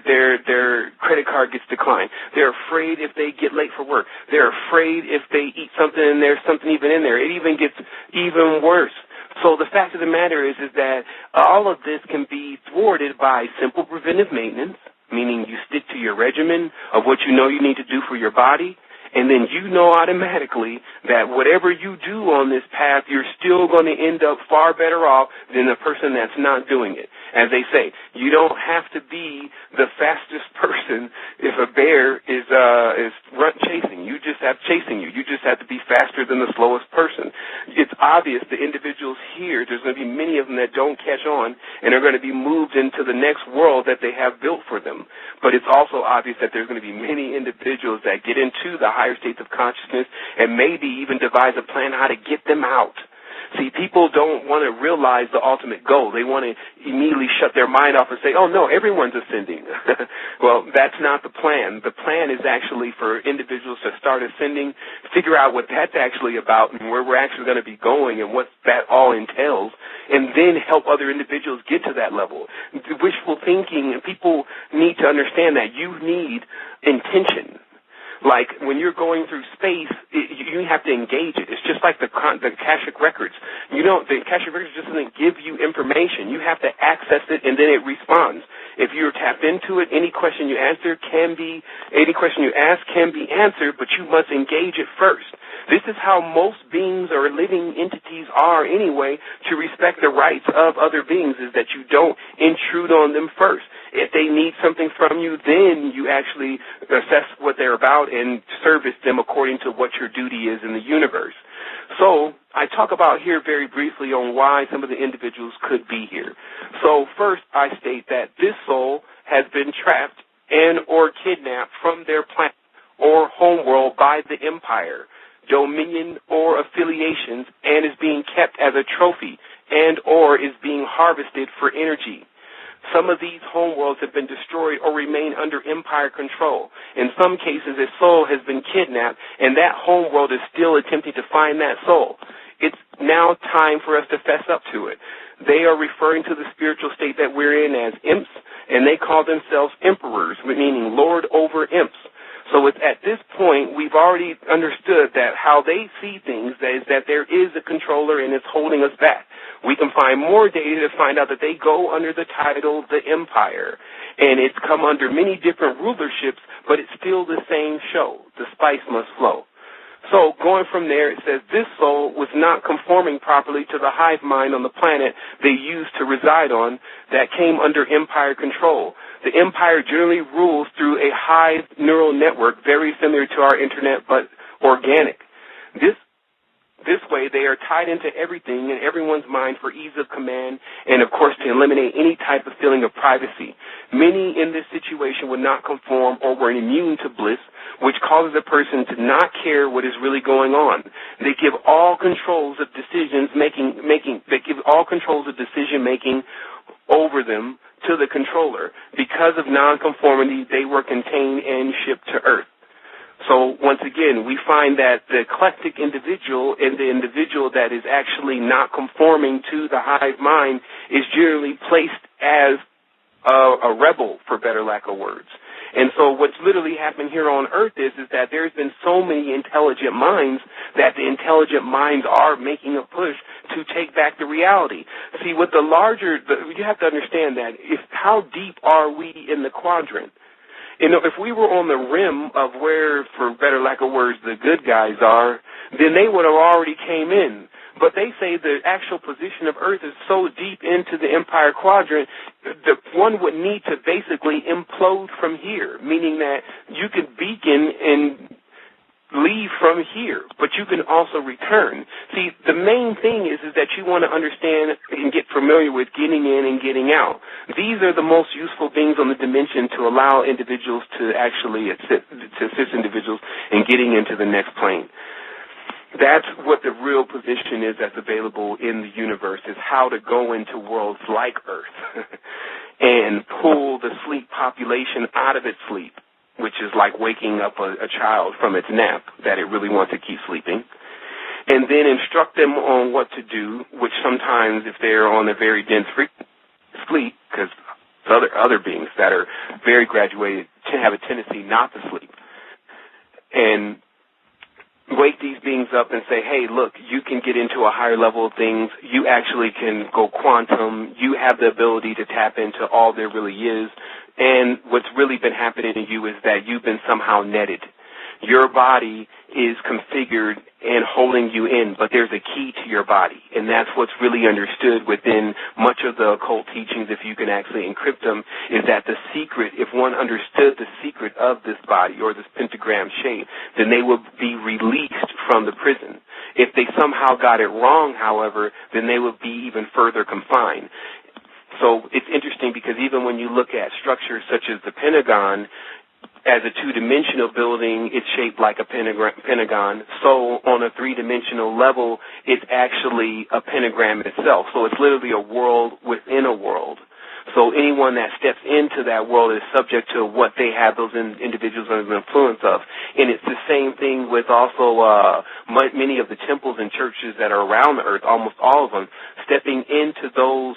credit card gets declined. They're afraid if they get late for work. They're afraid if they eat something and there's something even in there. It even gets even worse. So the fact of the matter is that all of this can be thwarted by simple preventive maintenance, meaning you stick to your regimen of what you know you need to do for your body, And then you know automatically that whatever you do on this path, you're still going to end up far better off than the person that's not doing it. As they say, you don't have to be the fastest person if a bear is chasing you. You just have to be faster than the slowest person. It's obvious the individuals here, there's going to be many of them that don't catch on and are going to be moved into the next world that they have built for them. But it's also obvious that there's going to be many individuals that get into the higher states of consciousness and maybe even devise a plan how to get them out. See, people don't want to realize the ultimate goal. They want to immediately shut their mind off and say, oh, no, everyone's ascending. Well, that's not the plan. The plan is actually for individuals to start ascending, figure out what that's actually about and where we're actually going to be going and what that all entails, and then help other individuals get to that level. Wishful thinking, people need to understand that you need intention. Like when you're going through space, you have to engage it. It's just like the Akashic records. The Akashic records just doesn't give you information. You have to access it, and then it responds. If you're tapped into it, any question you ask can be answered, but you must engage it first. This is how most beings or living entities are anyway, to respect the rights of other beings, is that you don't intrude on them first. If they need something from you, then you actually assess what they're about and service them according to what your duty is in the universe. So I talk about here very briefly on why some of the individuals could be here. So first I state that this soul has been trapped and or kidnapped from their planet or homeworld by the empire, dominion, or affiliations, and is being kept as a trophy and or is being harvested for energy. Some of these homeworlds have been destroyed or remain under empire control. In some cases, a soul has been kidnapped, and that homeworld is still attempting to find that soul. It's now time for us to fess up to it. They are referring to the spiritual state that we're in as imps, and they call themselves emperors, meaning lord over imps. So it's at this point, we've already understood that how they see things, that is that there is a controller and it's holding us back. We can find more data to find out that they go under the title the Empire, and it's come under many different rulerships, but it's still the same show. The spice must flow. So going from there, it says this soul was not conforming properly to the hive mind on the planet they used to reside on that came under empire control. The empire generally rules through a hive neural network very similar to our internet but organic. This way, they are tied into everything in everyone's mind for ease of command and, of course, to eliminate any type of feeling of privacy. Many in this situation would not conform or were immune to bliss, which causes a person to not care what is really going on. They give all controls of decision-making over them to the controller. Because of nonconformity, they were contained and shipped to Earth. So once again, we find that the eclectic individual and the individual that is actually not conforming to the hive mind is generally placed as a rebel, for better lack of words. And so what's literally happened here on Earth is that there's been so many intelligent minds that the intelligent minds are making a push to take back the reality. See, with you have to understand that how deep are we in the quadrant? If we were on the rim of where, for better lack of words, the good guys are, then they would have already came in. But they say the actual position of Earth is so deep into the Empire Quadrant that one would need to basically implode from here, meaning that you could beacon and leave from here, but you can also return. See, the main thing is that you want to understand and get familiar with getting in and getting out. These are the most useful things on the dimension to allow individuals to actually assist individuals in getting into the next plane. That's what the real position is that's available in the universe, is how to go into worlds like Earth and pull the sleep population out of its sleep, which is like waking up a child from its nap that it really wants to keep sleeping, and then instruct them on what to do, which sometimes if they're on a very dense sleep, because other beings that are very graduated have a tendency not to sleep, and wake these beings up and say, hey, look, you can get into a higher level of things. You actually can go quantum. You have the ability to tap into all there really is. And what's really been happening to you is that you've been somehow netted. your body is configured and holding you in, but there's a key to your body, and that's what's really understood within much of the occult teachings, if you can actually encrypt them, is that the secret, if one understood the secret of this body or this pentagram shape, then they would be released from the prison. If they somehow got it wrong, however, then they would be even further confined. So it's interesting because even when you look at structures such as the Pentagon, as a two-dimensional building, it's shaped like a pentagon. So on a three-dimensional level, it's actually a pentagram itself. So it's literally a world within a world. So anyone that steps into that world is subject to what they have those individuals under the influence of. And it's the same thing with also many of the temples and churches that are around the earth, almost all of them, stepping into those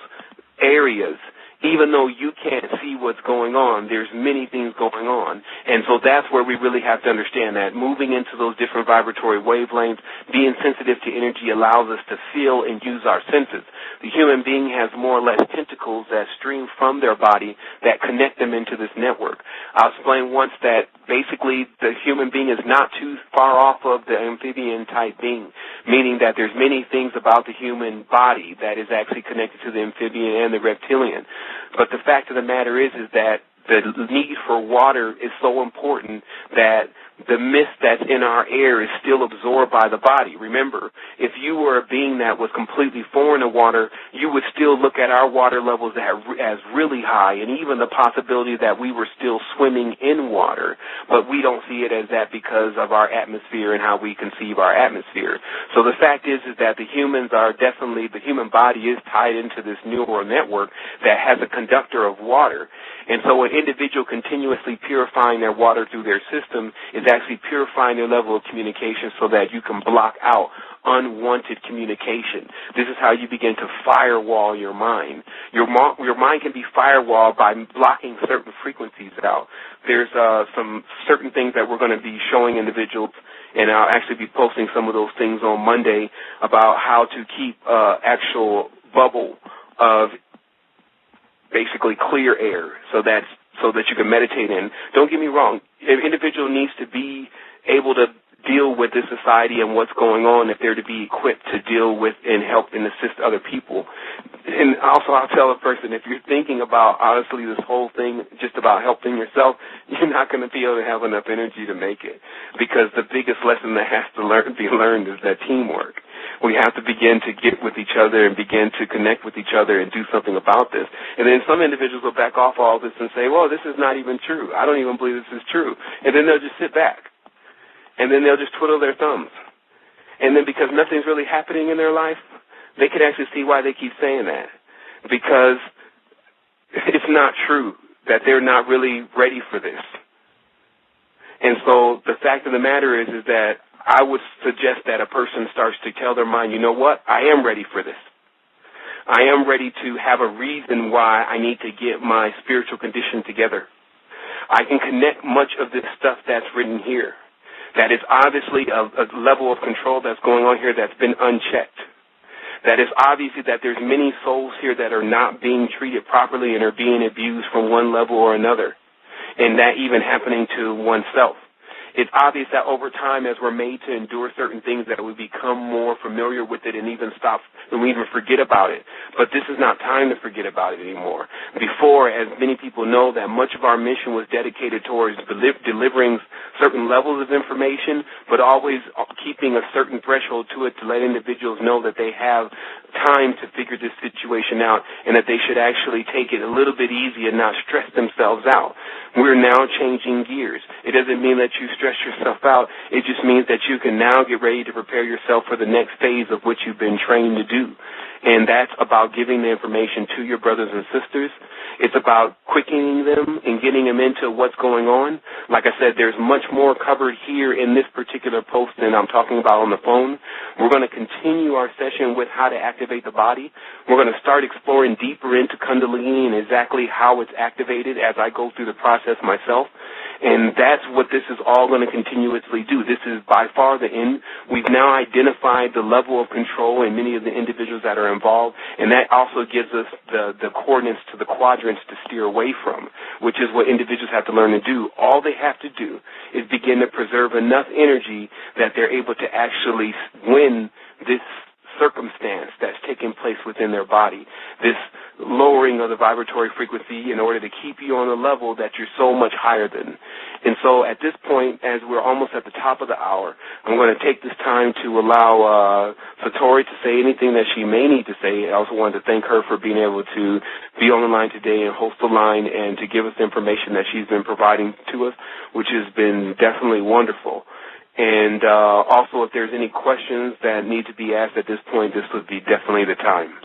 areas. Even though you can't see what's going on, there's many things going on. And so that's where we really have to understand that. Moving into those different vibratory wavelengths, being sensitive to energy allows us to feel and use our senses. The human being has more or less tentacles that stream from their body that connect them into this network. I'll explain once that basically the human being is not too far off of the amphibian-type being, meaning that there's many things about the human body that is actually connected to the amphibian and the reptilian. But the fact of the matter is that the need for water is so important that the mist that's in our air is still absorbed by the body. Remember, if you were a being that was completely foreign to water, you would still look at our water levels as really high, and even the possibility that we were still swimming in water. But we don't see it as that because of our atmosphere and how we conceive our atmosphere. So the fact is that the human body is tied into this neural network that has a conductor of water. And so an individual continuously purifying their water through their system is actually purifying their level of communication so that you can block out unwanted communication. This is how you begin to firewall your mind. Your mind can be firewalled by blocking certain frequencies out. There's some certain things that we're going to be showing individuals, and I'll actually be posting some of those things on Monday about how to keep actual bubble of basically clear air so that you can meditate in. Don't get me wrong, an individual needs to be able to deal with this society and what's going on if they're to be equipped to deal with and help and assist other people. And also I'll tell a person, if you're thinking about, honestly, this whole thing just about helping yourself, you're not going to be able to have enough energy to make it, because the biggest lesson that has to be learned is that teamwork. We have to begin to get with each other and begin to connect with each other and do something about this. And then some individuals will back off all this and say, well, this is not even true. I don't even believe this is true. And then they'll just sit back. And then they'll just twiddle their thumbs. And then because nothing's really happening in their life, they can actually see why they keep saying that. Because it's not true that they're not really ready for this. And so the fact of the matter is that I would suggest that a person starts to tell their mind, you know what, I am ready for this. I am ready to have a reason why I need to get my spiritual condition together. I can connect much of this stuff that's written here. That is obviously a level of control that's going on here that's been unchecked. That is obviously that there's many souls here that are not being treated properly and are being abused from one level or another, and that even happening to oneself. It's obvious that over time, as we're made to endure certain things, that we become more familiar with it and even forget about it. But this is not time to forget about it anymore. Before, as many people know, that much of our mission was dedicated towards delivering certain levels of information, but always keeping a certain threshold to it to let individuals know that they have time to figure this situation out and that they should actually take it a little bit easy and not stress themselves out. We're now changing gears. It doesn't mean that you stress yourself out. It just means that you can now get ready to prepare yourself for the next phase of what you've been trained to do. And that's about giving the information to your brothers and sisters. It's about quickening them and getting them into what's going on. Like I said, there's much more covered here in this particular post than I'm talking about on the phone. We're going to continue our session with how to activate the body. We're going to start exploring deeper into Kundalini and exactly how it's activated as I go through the process myself. And that's what this is all going to continuously do. This is by far the end. We've now identified the level of control in many of the individuals that are involved, and that also gives us the coordinates to the quadrants to steer away from, which is what individuals have to learn to do. All they have to do is begin to preserve enough energy that they're able to actually win this circumstance that's taking place within their body, this lowering of the vibratory frequency in order to keep you on a level that you're so much higher than. And so at this point, as we're almost at the top of the hour, I'm going to take this time to allow Satori to say anything that she may need to say. I also wanted to thank her for being able to be on the line today and host the line and to give us the information that she's been providing to us, which has been definitely wonderful. And also, if there's any questions that need to be asked at this point, this would be definitely the time.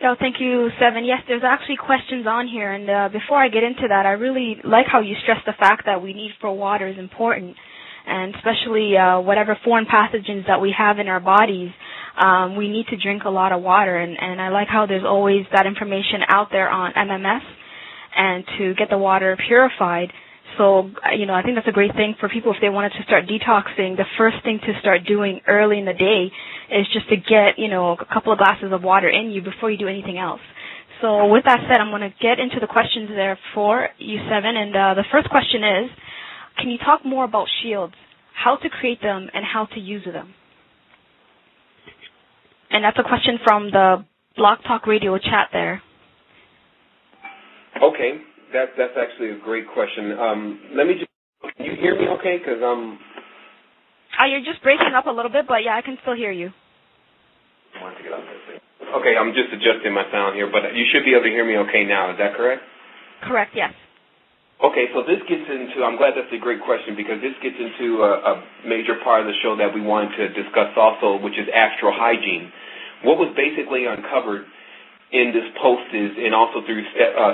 Oh, thank you, Sevan. Yes, there's actually questions on here, and before I get into that, I really like how you stress the fact that we need for water is important, and especially whatever foreign pathogens that we have in our bodies, we need to drink a lot of water, and I like how there's always that information out there on MMS and to get the water purified. So, I think that's a great thing for people if they wanted to start detoxing. The first thing to start doing early in the day is just to get, a couple of glasses of water in you before you do anything else. So with that said, I'm going to get into the questions there for you, Sevan. And the first question is, can you talk more about shields, how to create them, and how to use them? And that's a question from the Blog Talk Radio chat there. Okay. That's actually a great question. Let me just, can you hear me okay? Because you're just breaking up a little bit, but yeah, I can still hear you. I want to get on this thing. Okay, I'm just adjusting my sound here, but you should be able to hear me okay now. Is that correct? Correct, yes. Okay, so this gets into, I'm glad that's a great question, because this gets into a major part of the show that we wanted to discuss also, which is astral hygiene. What was basically uncovered in this post is, and also through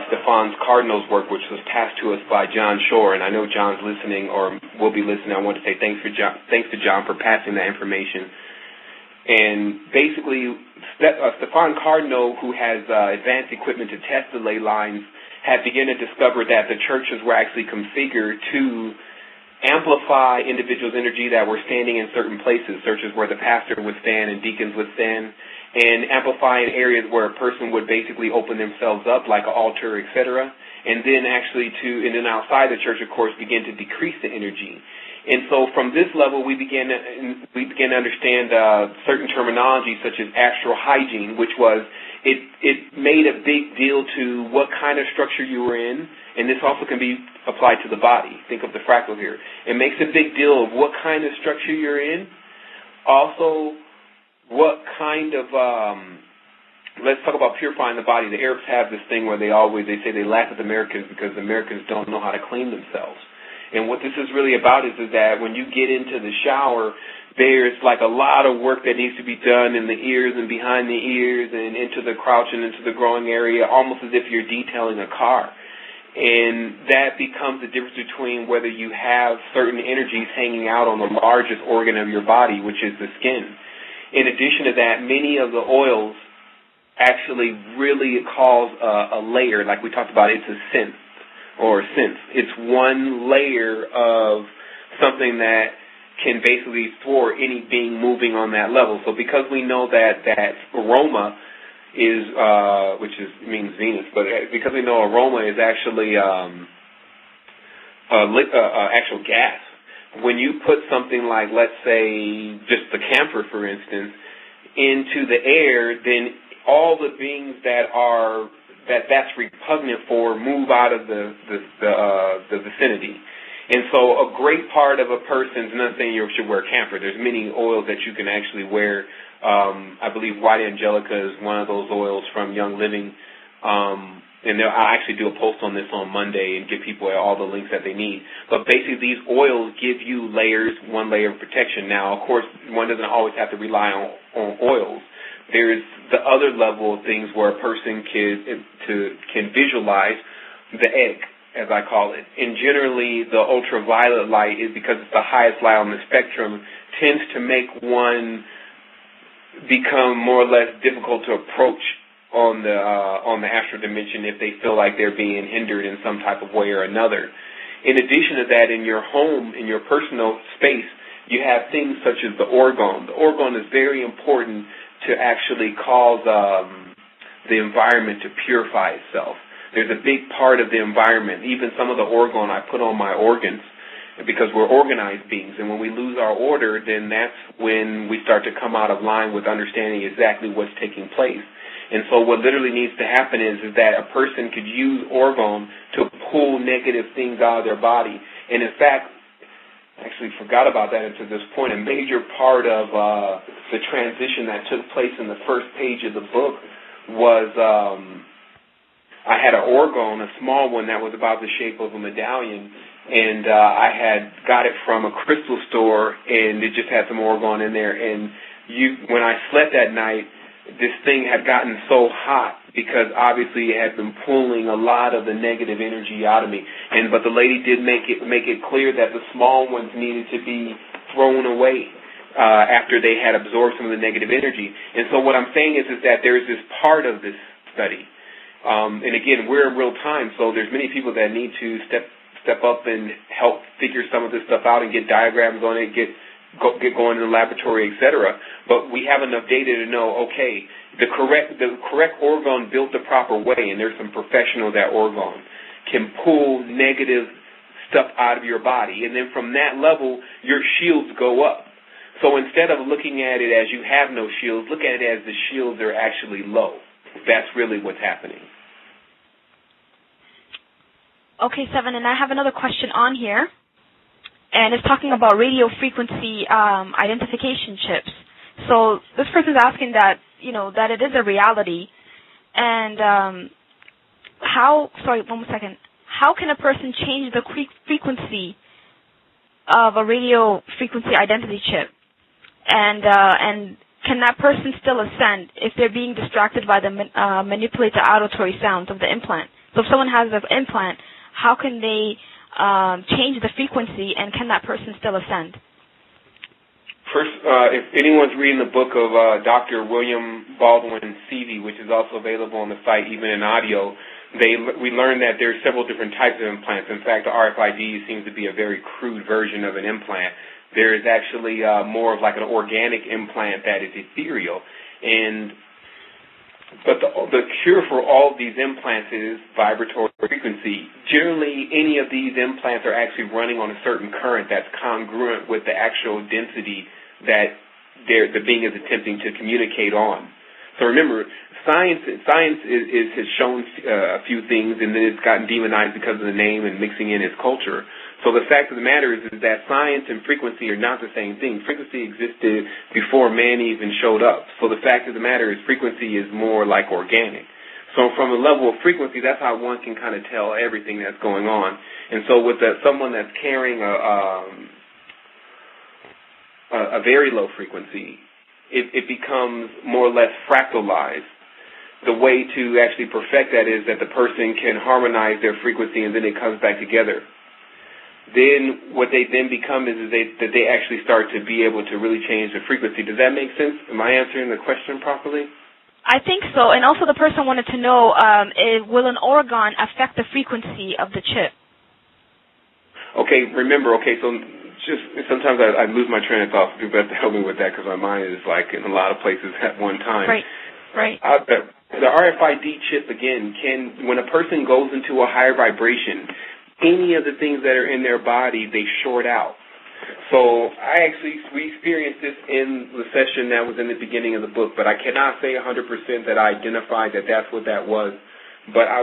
Stefan Cardinal's work, which was passed to us by John Shore, and I know John's listening or will be listening. I want to say thanks to John for passing that information. And basically, Stefan Cardinal, who has advanced equipment to test the Leylines, had begun to discover that the churches were actually configured to amplify individuals' energy that were standing in certain places, churches where the pastor would stand and deacons would stand, and amplify in areas where a person would basically open themselves up, like an altar, etc., and then and then outside the church, of course, begin to decrease the energy. And so from this level, we began to understand certain terminology such as astral hygiene, which was it made a big deal to what kind of structure you were in, and this also can be applied to the body. Think of the fractal here. It makes a big deal of what kind of structure you're in. Also, what kind of, let's talk about purifying the body. The Arabs have this thing where they say they laugh at the Americans because the Americans don't know how to clean themselves. And what this is really about is that when you get into the shower, there's like a lot of work that needs to be done in the ears and behind the ears and into the crouch and into the growing area, almost as if you're detailing a car. And that becomes the difference between whether you have certain energies hanging out on the largest organ of your body, which is the skin. In addition to that, many of the oils actually really cause a layer, like we talked about. It's a sense. It's one layer of something that can basically thwart any being moving on that level. So because we know that aroma is, means Venus, but because we know aroma is actually actual gas. When you put something like, let's say, just the camphor, for instance, into the air, then all the beings that's repugnant for move out of the vicinity. And so a great part of a person's, I'm not saying you should wear camphor. There's many oils that you can actually wear. I believe White Angelica is one of those oils from Young Living. And I'll actually do a post on this on Monday and give people all the links that they need. But basically, these oils give you one layer of protection. Now, of course, one doesn't always have to rely on oils. There's the other level of things where a person can visualize the egg, as I call it. And generally, the ultraviolet light is, because it's the highest light on the spectrum, tends to make one become more or less difficult to approach on the astral dimension if they feel like they're being hindered in some type of way or another. In addition to that, in your home, in your personal space, you have things such as the orgone. The orgone is very important to actually cause the environment to purify itself. There's a big part of the environment, even some of the orgone I put on my organs, because we're organized beings. And when we lose our order, then that's when we start to come out of line with understanding exactly what's taking place. And so what literally needs to happen is that a person could use orgone to pull negative things out of their body. And in fact, I actually forgot about that until this point. A major part of the transition that took place in the first page of the book was I had an orgone, a small one that was about the shape of a medallion, and I had got it from a crystal store, and it just had some orgone in there. And when I slept that night, this thing had gotten so hot because obviously it had been pulling a lot of the negative energy out of me. But the lady did make it clear that the small ones needed to be thrown away after they had absorbed some of the negative energy. And so what I'm saying is that there's this part of this study. And again, we're in real time, so there's many people that need to step up and help figure some of this stuff out and get diagrams on it, get going in the laboratory, etc. But we have enough data to know, okay, the correct orgone built the proper way, and there's some professionals at orgone, can pull negative stuff out of your body. And then from that level, your shields go up. So instead of looking at it as you have no shields, look at it as the shields are actually low. That's really what's happening. Okay, Sevan, and I have another question on here, and it's talking about radio frequency identification chips. So this person is asking that, that it is a reality, and how can a person change the frequency of a radio frequency identity chip, and can that person still ascend if they're being distracted by the manipulate the auditory sounds of the implant? So if someone has an implant, how can they change the frequency, and can that person still ascend? First, if anyone's reading the book of Dr. William Baldwin Seavey, which is also available on the site, even in audio, we learned that there are several different types of implants. In fact, the RFID seems to be a very crude version of an implant. There is actually more of like an organic implant that is ethereal. But the cure for all of these implants is vibratory frequency. Generally, any of these implants are actually running on a certain current that's congruent with the actual density that the being is attempting to communicate on. So remember, science has shown a few things, and then it's gotten demonized because of the name and mixing in its culture. So the fact of the matter is that science and frequency are not the same thing. Frequency existed before man even showed up. So the fact of the matter is frequency is more like organic. So from a level of frequency, that's how one can kind of tell everything that's going on. And so with someone that's carrying a very low frequency, it becomes more or less fractalized. The way to actually perfect that is that the person can harmonize their frequency, and then it comes back together. Then what they then become is that they actually start to be able to really change the frequency. Does that make sense? Am I answering the question properly? I think so. And also the person wanted to know, will an orgone affect the frequency of the chip? Okay, remember, so just sometimes I lose my train of thought. People have to help me with that because my mind is like in a lot of places at one time. Right. The RFID chip, again, when a person goes into a higher vibration, any of the things that are in their body, they short out. So we experienced this in the session that was in the beginning of the book, but I cannot say 100% that I identified that that's what that was. But I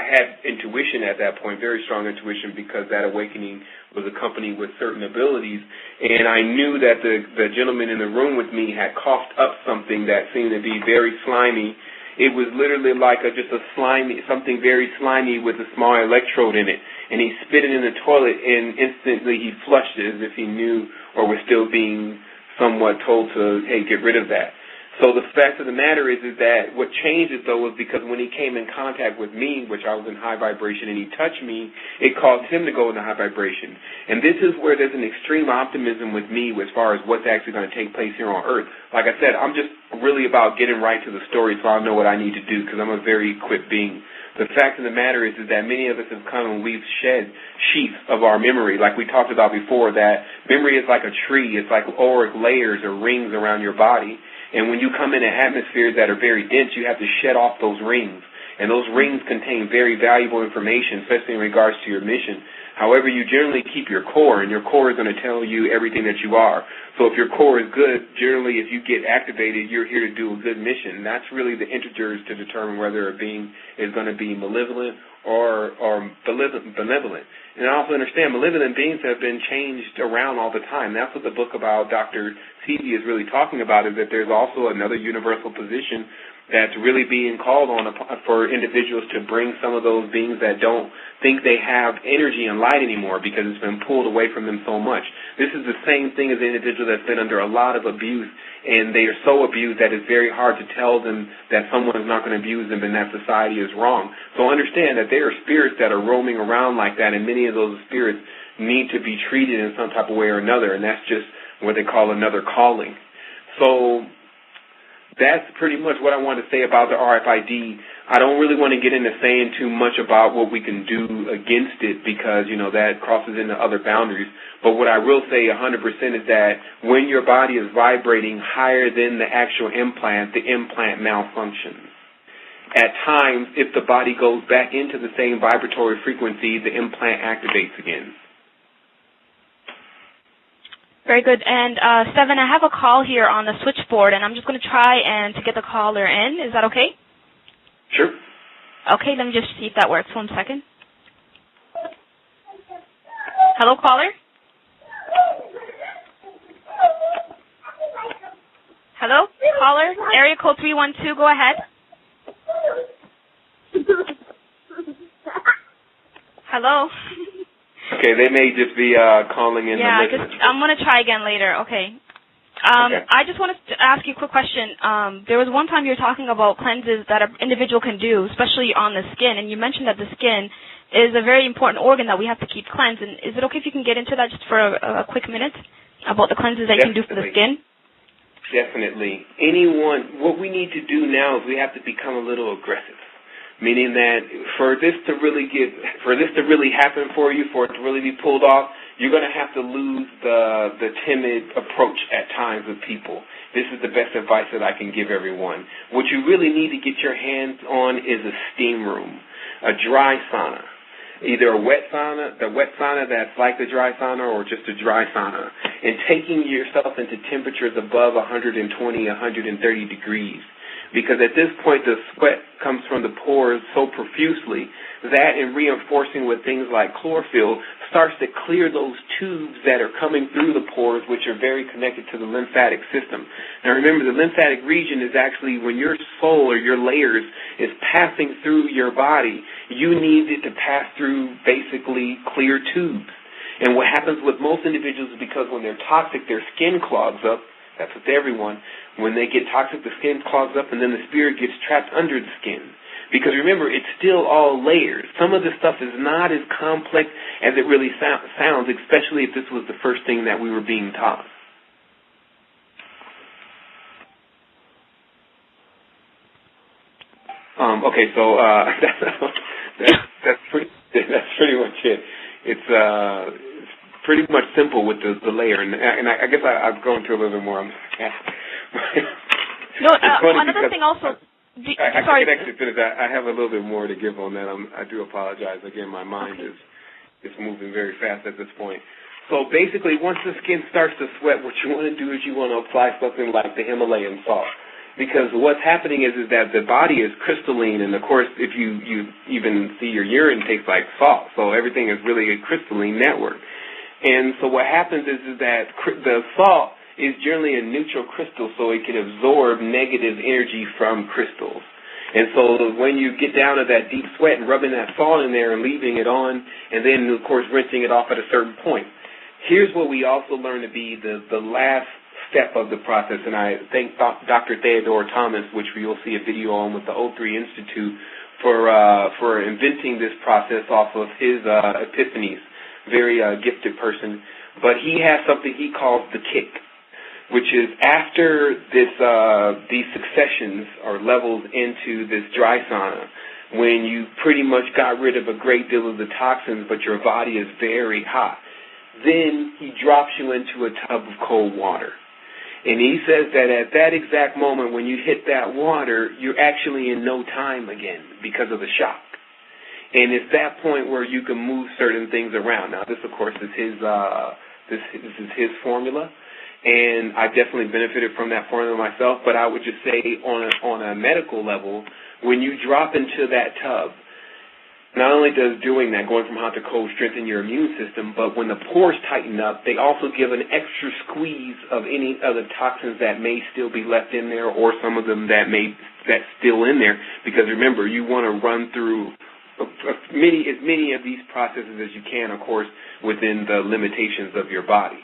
had intuition at that point, very strong intuition, because that awakening was accompanied with certain abilities, and I knew that the gentleman in the room with me had coughed up something that seemed to be very slimy. It was literally like something very slimy with a small electrode in it. And he spit it in the toilet, and instantly he flushed it as if he knew or was still being somewhat told to, hey, get rid of that. So the fact of the matter is that what changed it, though, was because when he came in contact with me, which I was in high vibration, and he touched me, it caused him to go into high vibration. And this is where there's an extreme optimism with me as far as what's actually going to take place here on Earth. Like I said, I'm just really about getting right to the story so I know what I need to do because I'm a very equipped being. The fact of the matter is that many of us have come and we've shed sheaths of our memory, like we talked about before, that memory is like a tree. It's like auric layers or rings around your body. And when you come into atmospheres that are very dense, you have to shed off those rings. And those rings contain very valuable information, especially in regards to your mission. However, you generally keep your core, and your core is going to tell you everything that you are. So if your core is good, generally if you get activated, you're here to do a good mission. And that's really the integers to determine whether a being is going to be malevolent or benevolent. And I also understand malevolent beings have been changed around all the time. That's what the book about Dr. Sevi is really talking about, is that there's also another universal position that's really being called on for individuals to bring some of those beings that don't think they have energy and light anymore because it's been pulled away from them so much. This is the same thing as an individual that's been under a lot of abuse, and they are so abused that it's very hard to tell them that someone is not going to abuse them and that society is wrong. So understand that there are spirits that are roaming around like that, and many of those spirits need to be treated in some type of way or another, and that's just what they call another calling. So that's pretty much what I want to say about the RFID. I don't really want to get into saying too much about what we can do against it because, that crosses into other boundaries. But what I will say 100% is that when your body is vibrating higher than the actual implant, the implant malfunctions. At times, if the body goes back into the same vibratory frequency, the implant activates again. Very good. And, Sevan, I have a call here on the switchboard, and I'm just going to try and to get the caller in. Is that okay? Sure. Okay, let me just see if that works. 1 second. Hello, caller? Hello, caller? Area code 312, go ahead. Hello? Okay, they may just be calling in. Yeah, I'm going to try again later. Okay. Okay. I just wanted to ask you a quick question. There was one time you were talking about cleanses that an individual can do, especially on the skin, and you mentioned that the skin is a very important organ that we have to keep cleansed. And is it okay if you can get into that just for a quick minute about the cleanses that you can do for the skin? Definitely. What we need to do now is we have to become a little aggressive. Meaning that for this to really happen for you, for it to really be pulled off, you're going to have to lose the timid approach at times with people. This is the best advice that I can give everyone. What you really need to get your hands on is a steam room, a dry sauna. Either a wet sauna, the wet sauna that's like the dry sauna, or just a dry sauna. And taking yourself into temperatures above 120, 130 degrees. Because at this point, the sweat comes from the pores so profusely that, in reinforcing with things like chlorophyll, starts to clear those tubes that are coming through the pores, which are very connected to the lymphatic system. Now remember, the lymphatic region is actually when your soul or your layers is passing through your body, you need it to pass through basically clear tubes. And what happens with most individuals is because when they're toxic, their skin clogs up. That's with everyone. When they get toxic, the skin clogs up, and then the spirit gets trapped under the skin. Because remember, it's still all layers. Some of this stuff is not as complex as it really sounds, especially if this was the first thing that we were being taught. Okay, so that's pretty much it. It's pretty much simple with the layer, and I guess I've gone through a little bit more. Another thing also. I can actually finish. I have a little bit more to give on that. I do apologize. Again, my mind is moving very fast at this point. So basically, once the skin starts to sweat, what you want to do is you want to apply something like the Himalayan salt. Because what's happening is that the body is crystalline, and of course, if you even see your urine tastes like salt, so everything is really a crystalline network. And so what happens is that the salt is generally a neutral crystal, so it can absorb negative energy from crystals. And so when you get down to that deep sweat and rubbing that salt in there and leaving it on, and then, of course, rinsing it off at a certain point. Here's what we also learn to be the last step of the process, and I thank Dr. Theodore Thomas, which we will see a video on with the O3 Institute, for inventing this process off of his epiphanies. Very gifted person. But he has something he calls the kick, which is after these successions or levels into this dry sauna, when you pretty much got rid of a great deal of the toxins, but your body is very hot. Then he drops you into a tub of cold water. And he says that at that exact moment when you hit that water, you're actually in no time again because of the shock. And it's that point where you can move certain things around. Now, this, of course, is his this is his formula, and I definitely benefited from that formula myself. But I would just say on a medical level, when you drop into that tub, not only does doing that, going from hot to cold, strengthen your immune system, but when the pores tighten up, they also give an extra squeeze of any other toxins that may still be left in there, or some of them that's still in there. Because remember, you want to run through as many of these processes as you can, of course, within the limitations of your body.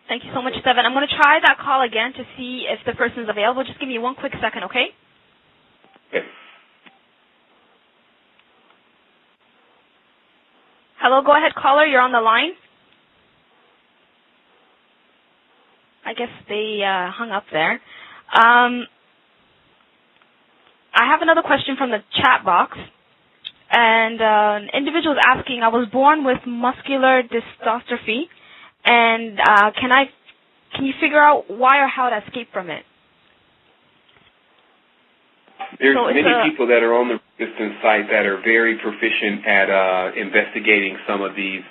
Thank you so much, Sevan. I'm going to try that call again to see if the person is available. Just give me one quick second, okay? Okay. Hello, go ahead, caller. You're on the line. I guess they hung up there. I have another question from the chat box. And an individual is asking, I was born with muscular dystrophy, and can you figure out why or how to escape from it? There's many people that are on the resistance site that are very proficient at investigating some of these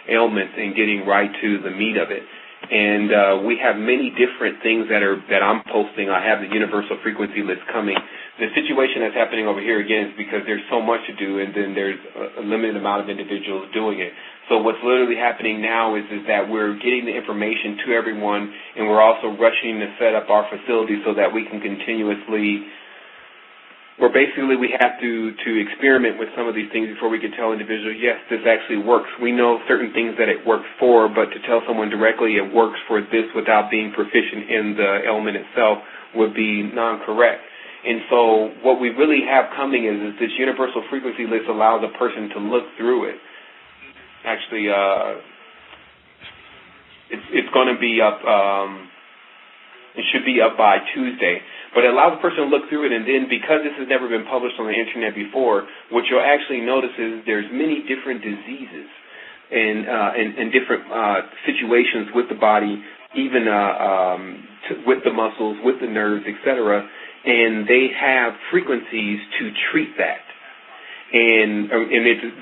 ailments and getting right to the meat of it. And we have many different things that I'm posting. I have the universal frequency list coming. The situation that's happening over here, again, is because there's so much to do, and then there's a limited amount of individuals doing it. So what's literally happening now is that we're getting the information to everyone, and we're also rushing to set up our facility so that we can continuously, where basically we have to experiment with some of these things before we can tell individuals, yes, this actually works. We know certain things that it works for, but to tell someone directly it works for this without being proficient in the ailment itself would be non-correct. And so what we really have coming is this universal frequency list allows a person to look through it. Actually, it's going to be up, it should be up by Tuesday. But it allows a person to look through it, and then because this has never been published on the Internet before, what you'll actually notice is there's many different diseases and different situations with the body, even with the muscles, with the nerves, etc., and they have frequencies to treat that. And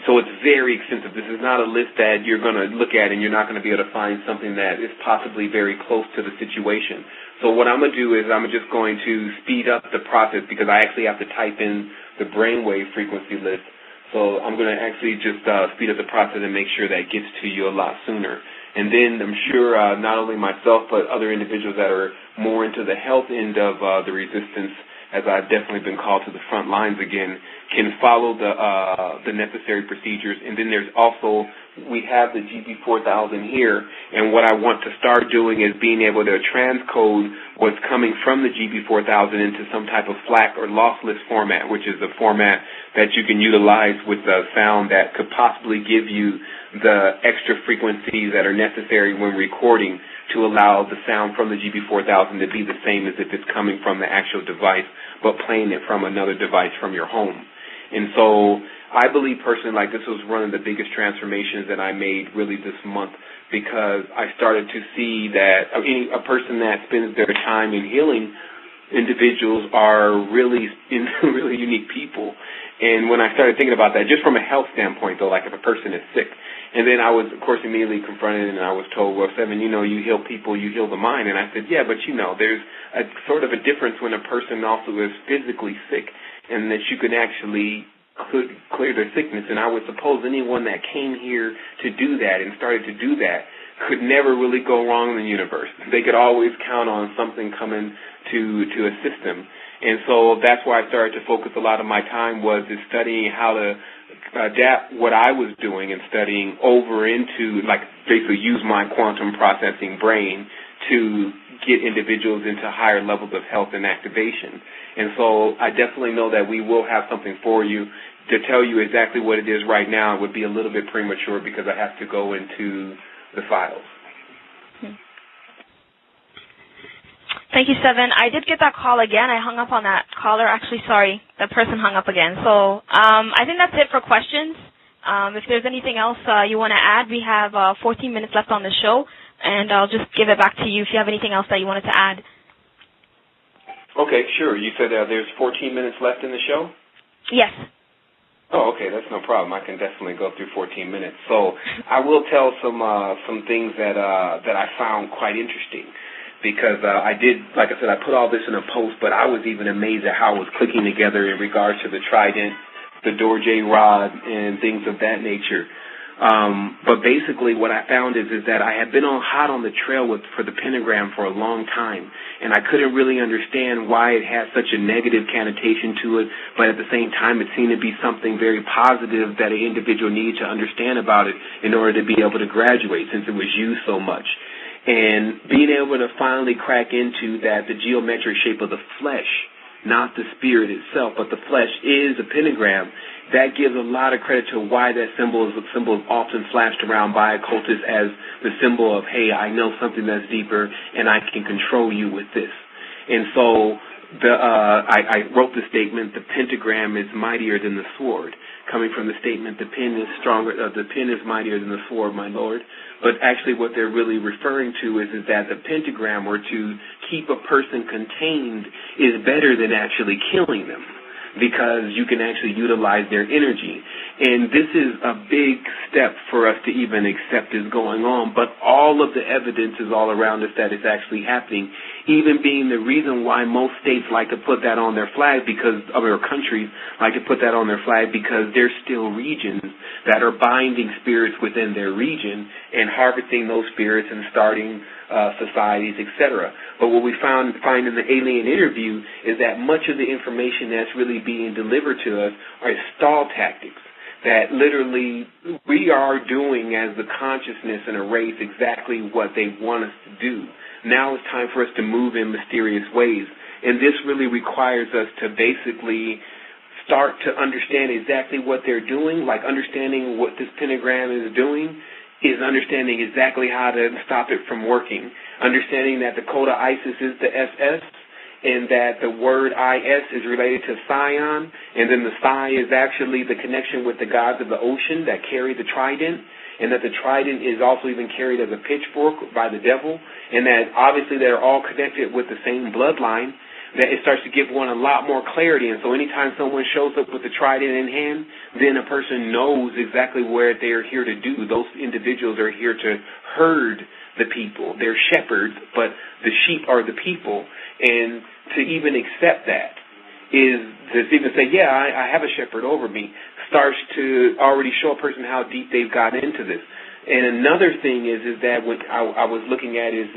so it's very extensive. This is not a list that you're going to look at and you're not going to be able to find something that is possibly very close to the situation. So what I'm going to do is I'm just going to speed up the process because I actually have to type in the brainwave frequency list. So I'm going to actually just speed up the process and make sure that gets to you a lot sooner. And then I'm sure not only myself but other individuals that are more into the health end of the resistance, as I've definitely been called to the front lines again, can follow the necessary procedures. And then there's also, we have the GB4000 here, and what I want to start doing is being able to transcode what's coming from the GB4000 into some type of FLAC or lossless format, which is a format that you can utilize with the sound that could possibly give you the extra frequencies that are necessary when recording to allow the sound from the GB4000 to be the same as if it's coming from the actual device, but playing it from another device from your home. And so I believe personally like this was one of the biggest transformations that I made really this month, because I started to see that a person that spends their time in healing individuals are really unique people. And when I started thinking about that, just from a health standpoint, though, like if a person is sick, and then I was, of course, immediately confronted and I was told, well, Sevan, you heal people, you heal the mind. And I said, yeah, but there's a sort of a difference when a person also is physically sick and that you can actually clear their sickness. And I would suppose anyone that came here to do that and started to do that could never really go wrong in the universe. They could always count on something coming to assist them. And so that's why I started to focus a lot of my time was in studying how to adapt what I was doing and studying over into, like, basically use my quantum processing brain to get individuals into higher levels of health and activation. And so I definitely know that we will have something for you. To tell you exactly what it is right now would be a little bit premature because I have to go into the files. Thank you, Sevan. I did get that call again. I hung up on that caller. Actually, sorry, that person hung up again. So I think that's it for questions. If there's anything else you want to add, we have 14 minutes left on the show, and I'll just give it back to you if you have anything else that you wanted to add. Okay, sure. You said there's 14 minutes left in the show? Yes. Oh, okay, that's no problem. I can definitely go through 14 minutes. So I will tell some things that I found quite interesting, because I did, like I said, I put all this in a post, but I was even amazed at how it was clicking together in regards to the trident, the Dorje rod, and things of that nature. But basically what I found is that I had been hot on the trail for the pentagram for a long time, and I couldn't really understand why it had such a negative connotation to it, but at the same time it seemed to be something very positive that an individual needed to understand about it in order to be able to graduate, since it was used so much. And being able to finally crack into that the geometric shape of the flesh, not the spirit itself, but the flesh is a pentagram, that gives a lot of credit to why that symbol is often flashed around by occultists as the symbol of, hey, I know something that's deeper and I can control you with this. And so I wrote the statement, the pentagram is mightier than the sword, coming from the statement, the pen is stronger, the pen is mightier than the sword, my lord. But actually what they're really referring to is that the pentagram, or to keep a person contained, is better than actually killing them, because you can actually utilize their energy. And this is a big step for us to even accept is going on, but all of the evidence is all around us that it's actually happening, even being the reason why most states like to put that on their flag, because other countries like to put that on their flag, because there's still regions that are binding spirits within their region and harvesting those spirits and starting societies, etc. But what we find in the alien interview is that much of the information that's really being delivered to us are stall tactics, that literally we are doing as the consciousness in a race exactly what they want us to do. Now it's time for us to move in mysterious ways, and this really requires us to basically start to understand exactly what they're doing, like understanding what this pentagram is doing is understanding exactly how to stop it from working, understanding that the code of ISIS is the SS, and that the word IS is related to Sion, and then the Psi is actually the connection with the gods of the ocean that carry the trident, and that the trident is also even carried as a pitchfork by the devil, and that obviously they're all connected with the same bloodline, that it starts to give one a lot more clarity. And so anytime someone shows up with the trident in hand, then a person knows exactly what they're here to do. Those individuals are here to herd the people. They're shepherds, but the sheep are the people. And to even accept that is to even say, yeah, I have a shepherd over me, starts to already show a person how deep they've got into this. And another thing is that when I was looking at is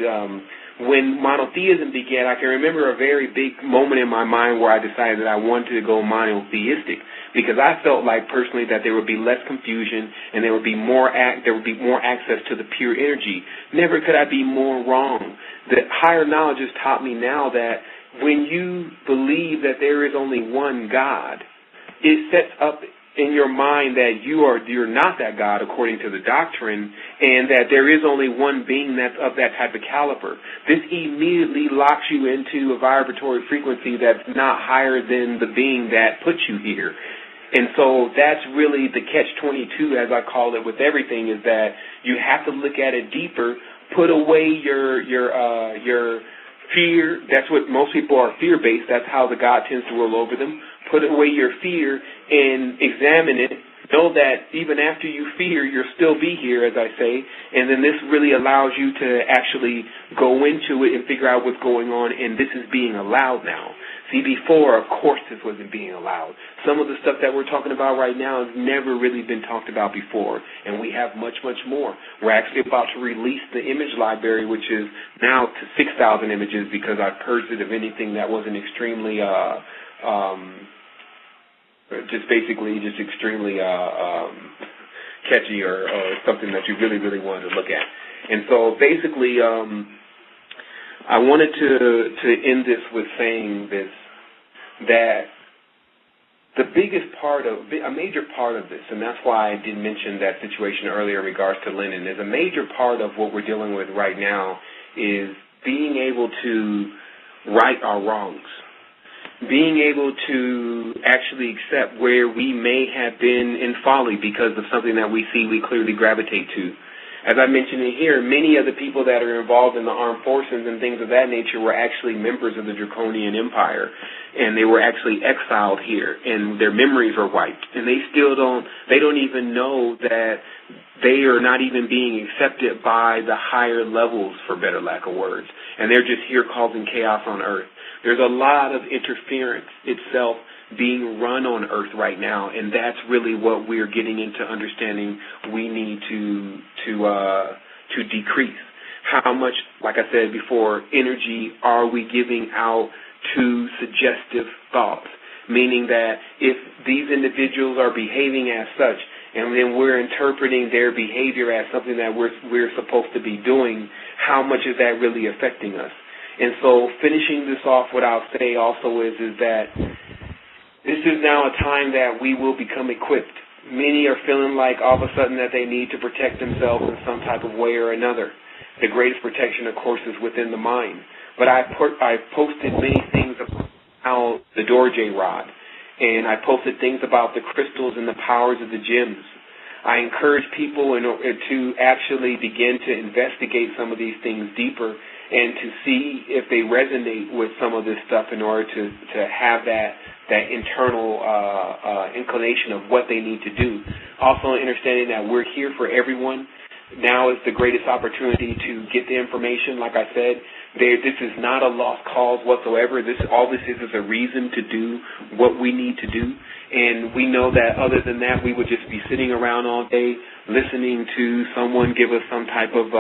when monotheism began, I can remember a very big moment in my mind where I decided that I wanted to go monotheistic, because I felt like personally that there would be less confusion and there would be more access to the pure energy. Never could I be more wrong. The higher knowledge has taught me now that when you believe that there is only one God, it sets up in your mind that you're not that God according to the doctrine, and that there is only one being that's of that type of caliber. This immediately locks you into a vibratory frequency that's not higher than the being that put you here. And so that's really the catch-22, as I call it, with everything, is that you have to look at it deeper, put away your fear. That's what most people are fear-based. That's how the God tends to roll over them. Put away your fear and examine it. Know that even after you fear, you'll still be here, as I say. And then this really allows you to actually go into it and figure out what's going on, and this is being allowed now. See, before, of course, this wasn't being allowed. Some of the stuff that we're talking about right now has never really been talked about before, and we have much, much more. We're actually about to release the image library, which is now to 6,000 images, because I purged it of anything that wasn't extremely extremely catchy or something that you really, really wanted to look at. And so basically, I wanted to end this with saying this, that the biggest part of, a major part of this, and that's why I did mention that situation earlier in regards to Lenin, is a major part of what we're dealing with right now is being able to right our wrongs. Being able to actually accept where we may have been in folly because of something that we see we clearly gravitate to. As I mentioned in here, many of the people that are involved in the armed forces and things of that nature were actually members of the Draconian Empire, and they were actually exiled here, and their memories are wiped, and they don't even know that they are not even being accepted by the higher levels, for better lack of words, and they're just here causing chaos on Earth. There's a lot of interference itself being run on Earth right now, and that's really what we're getting into understanding we need to decrease. How much, like I said before, energy are we giving out to suggestive thoughts? Meaning that if these individuals are behaving as such, and then we're interpreting their behavior as something that we're supposed to be doing, how much is that really affecting us? And so finishing this off, what I'll say also is that this is now a time that we will become equipped. Many are feeling like all of a sudden that they need to protect themselves in some type of way or another. The greatest protection, of course, is within the mind. But I've posted many things about the Dorje rod, and I posted things about the crystals and the powers of the gems. I encourage people to actually begin to investigate some of these things deeper and to see if they resonate with some of this stuff in order to have that internal inclination of what they need to do. Also understanding that we're here for everyone. Now is the greatest opportunity to get the information. Like I said, this is not a lost cause whatsoever. All this is a reason to do what we need to do. And we know that other than that, we would just be sitting around all day listening to someone give us some type of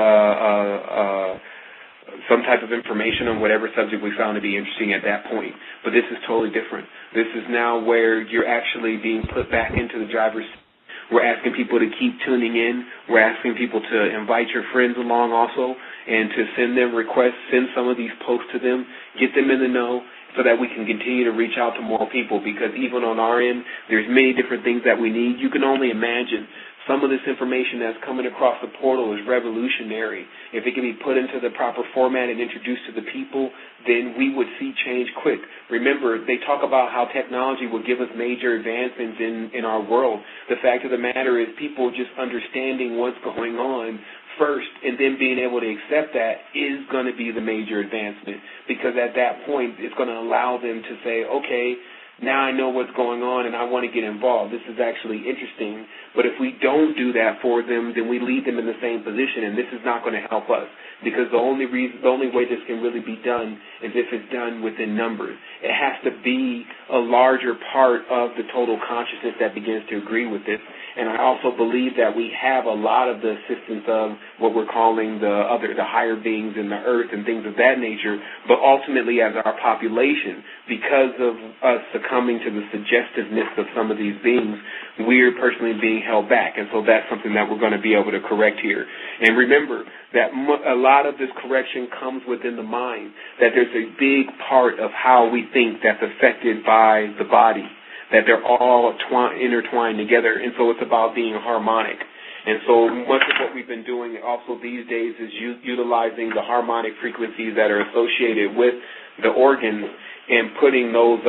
information on whatever subject we found to be interesting at that point. But this is totally different. This is now where you're actually being put back into the driver's seat. We're asking people to keep tuning in. We're asking people to invite your friends along also and to send them requests, send some of these posts to them, get them in the know so that we can continue to reach out to more people, because even on our end, there's many different things that we need. You can only imagine some of this information that's coming across the portal is revolutionary. If it can be put into the proper format and introduced to the people, then we would see change quick. Remember, they talk about how technology will give us major advancements in our world. The fact of the matter is people just understanding what's going on first and then being able to accept that is going to be the major advancement, because at that point it's going to allow them to say, okay, now I know what's going on and I want to get involved. This is actually interesting. But if we don't do that for them, then we leave them in the same position, and this is not going to help us, because the only way this can really be done is if it's done within numbers. It has to be a larger part of the total consciousness that begins to agree with this. And I also believe that we have a lot of the assistance of what we're calling the higher beings in the earth and things of that nature, but ultimately as our population, because of us succumbing to the suggestiveness of some of these beings, we're personally being held back. And so that's something that we're going to be able to correct here. And remember that a lot of this correction comes within the mind, that there's a big part of how we think that's affected by the body, that they're all intertwined together, and so it's about being harmonic. And so much of what we've been doing also these days is utilizing the harmonic frequencies that are associated with the organs and putting those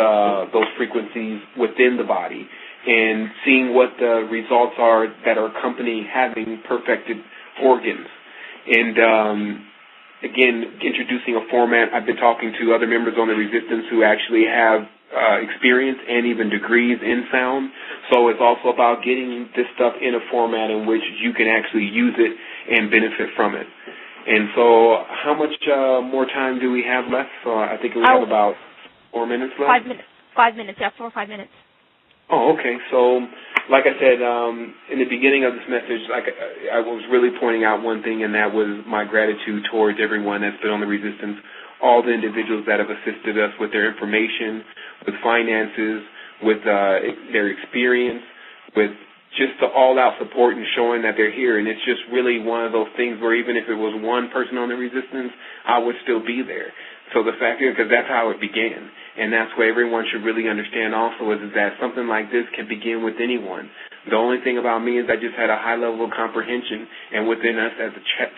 frequencies within the body and seeing what the results are that are accompanying having perfected organs. And again, introducing a format. I've been talking to other members on the Resistance who actually have experience and even degrees in sound. So it's also about getting this stuff in a format in which you can actually use it and benefit from it. And so how much more time do we have left? So I think we have about 4 minutes left. 5 minutes. 5 minutes, yeah, 4 or 5 minutes. Oh, okay. So, like I said, in the beginning of this message, I was really pointing out one thing, and that was my gratitude towards everyone that's been on the Resistance, all the individuals that have assisted us with their information, with finances, with their experience, with just the all-out support and showing that they're here. And it's just really one of those things where even if it was one person on the Resistance, I would still be there. So the fact is, because that's how it began, and that's what everyone should really understand also is that something like this can begin with anyone. The only thing about me is I just had a high level of comprehension, and within us as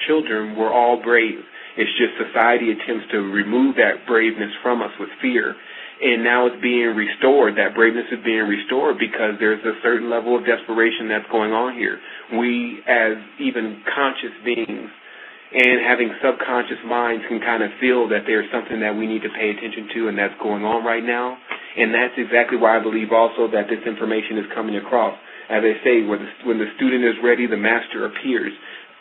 children, we're all brave. It's just society attempts to remove that braveness from us with fear, and now it's being restored. That braveness is being restored because there's a certain level of desperation that's going on here. We, as even conscious beings, and having subconscious minds can kind of feel that there's something that we need to pay attention to and that's going on right now. And that's exactly why I believe also that this information is coming across. As I say, when the student is ready, the master appears.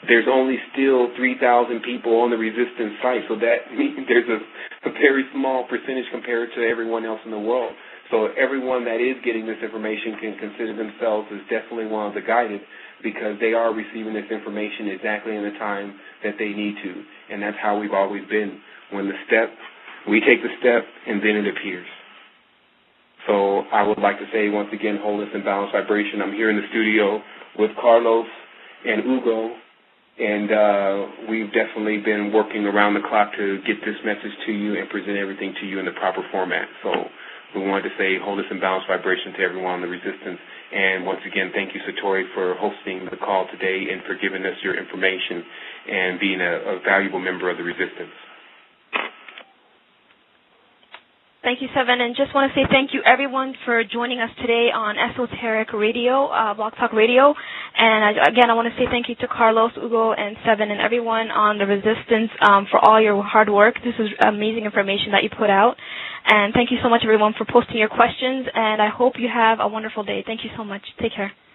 There's only still 3,000 people on the resistance site, so that means there's a very small percentage compared to everyone else in the world. So everyone that is getting this information can consider themselves as definitely one of the guided, because they are receiving this information exactly in the time that they need to. And that's how we've always been. We take the step, and then it appears. So I would like to say once again, wholeness and balanced vibration. I'm here in the studio with Carlos and Ugo, and we've definitely been working around the clock to get this message to you and present everything to you in the proper format. So we wanted to say wholeness and balanced vibration to everyone on the resistance. And once again, thank you, Satori, for hosting the call today and for giving us your information and being a valuable member of the resistance. Thank you, Sevan, and just want to say thank you, everyone, for joining us today on Esoteric Radio, Blog Talk Radio. And again, I want to say thank you to Carlos, Ugo, and Sevan, and everyone on the resistance for all your hard work. This is amazing information that you put out. And thank you so much, everyone, for posting your questions, and I hope you have a wonderful day. Thank you so much. Take care.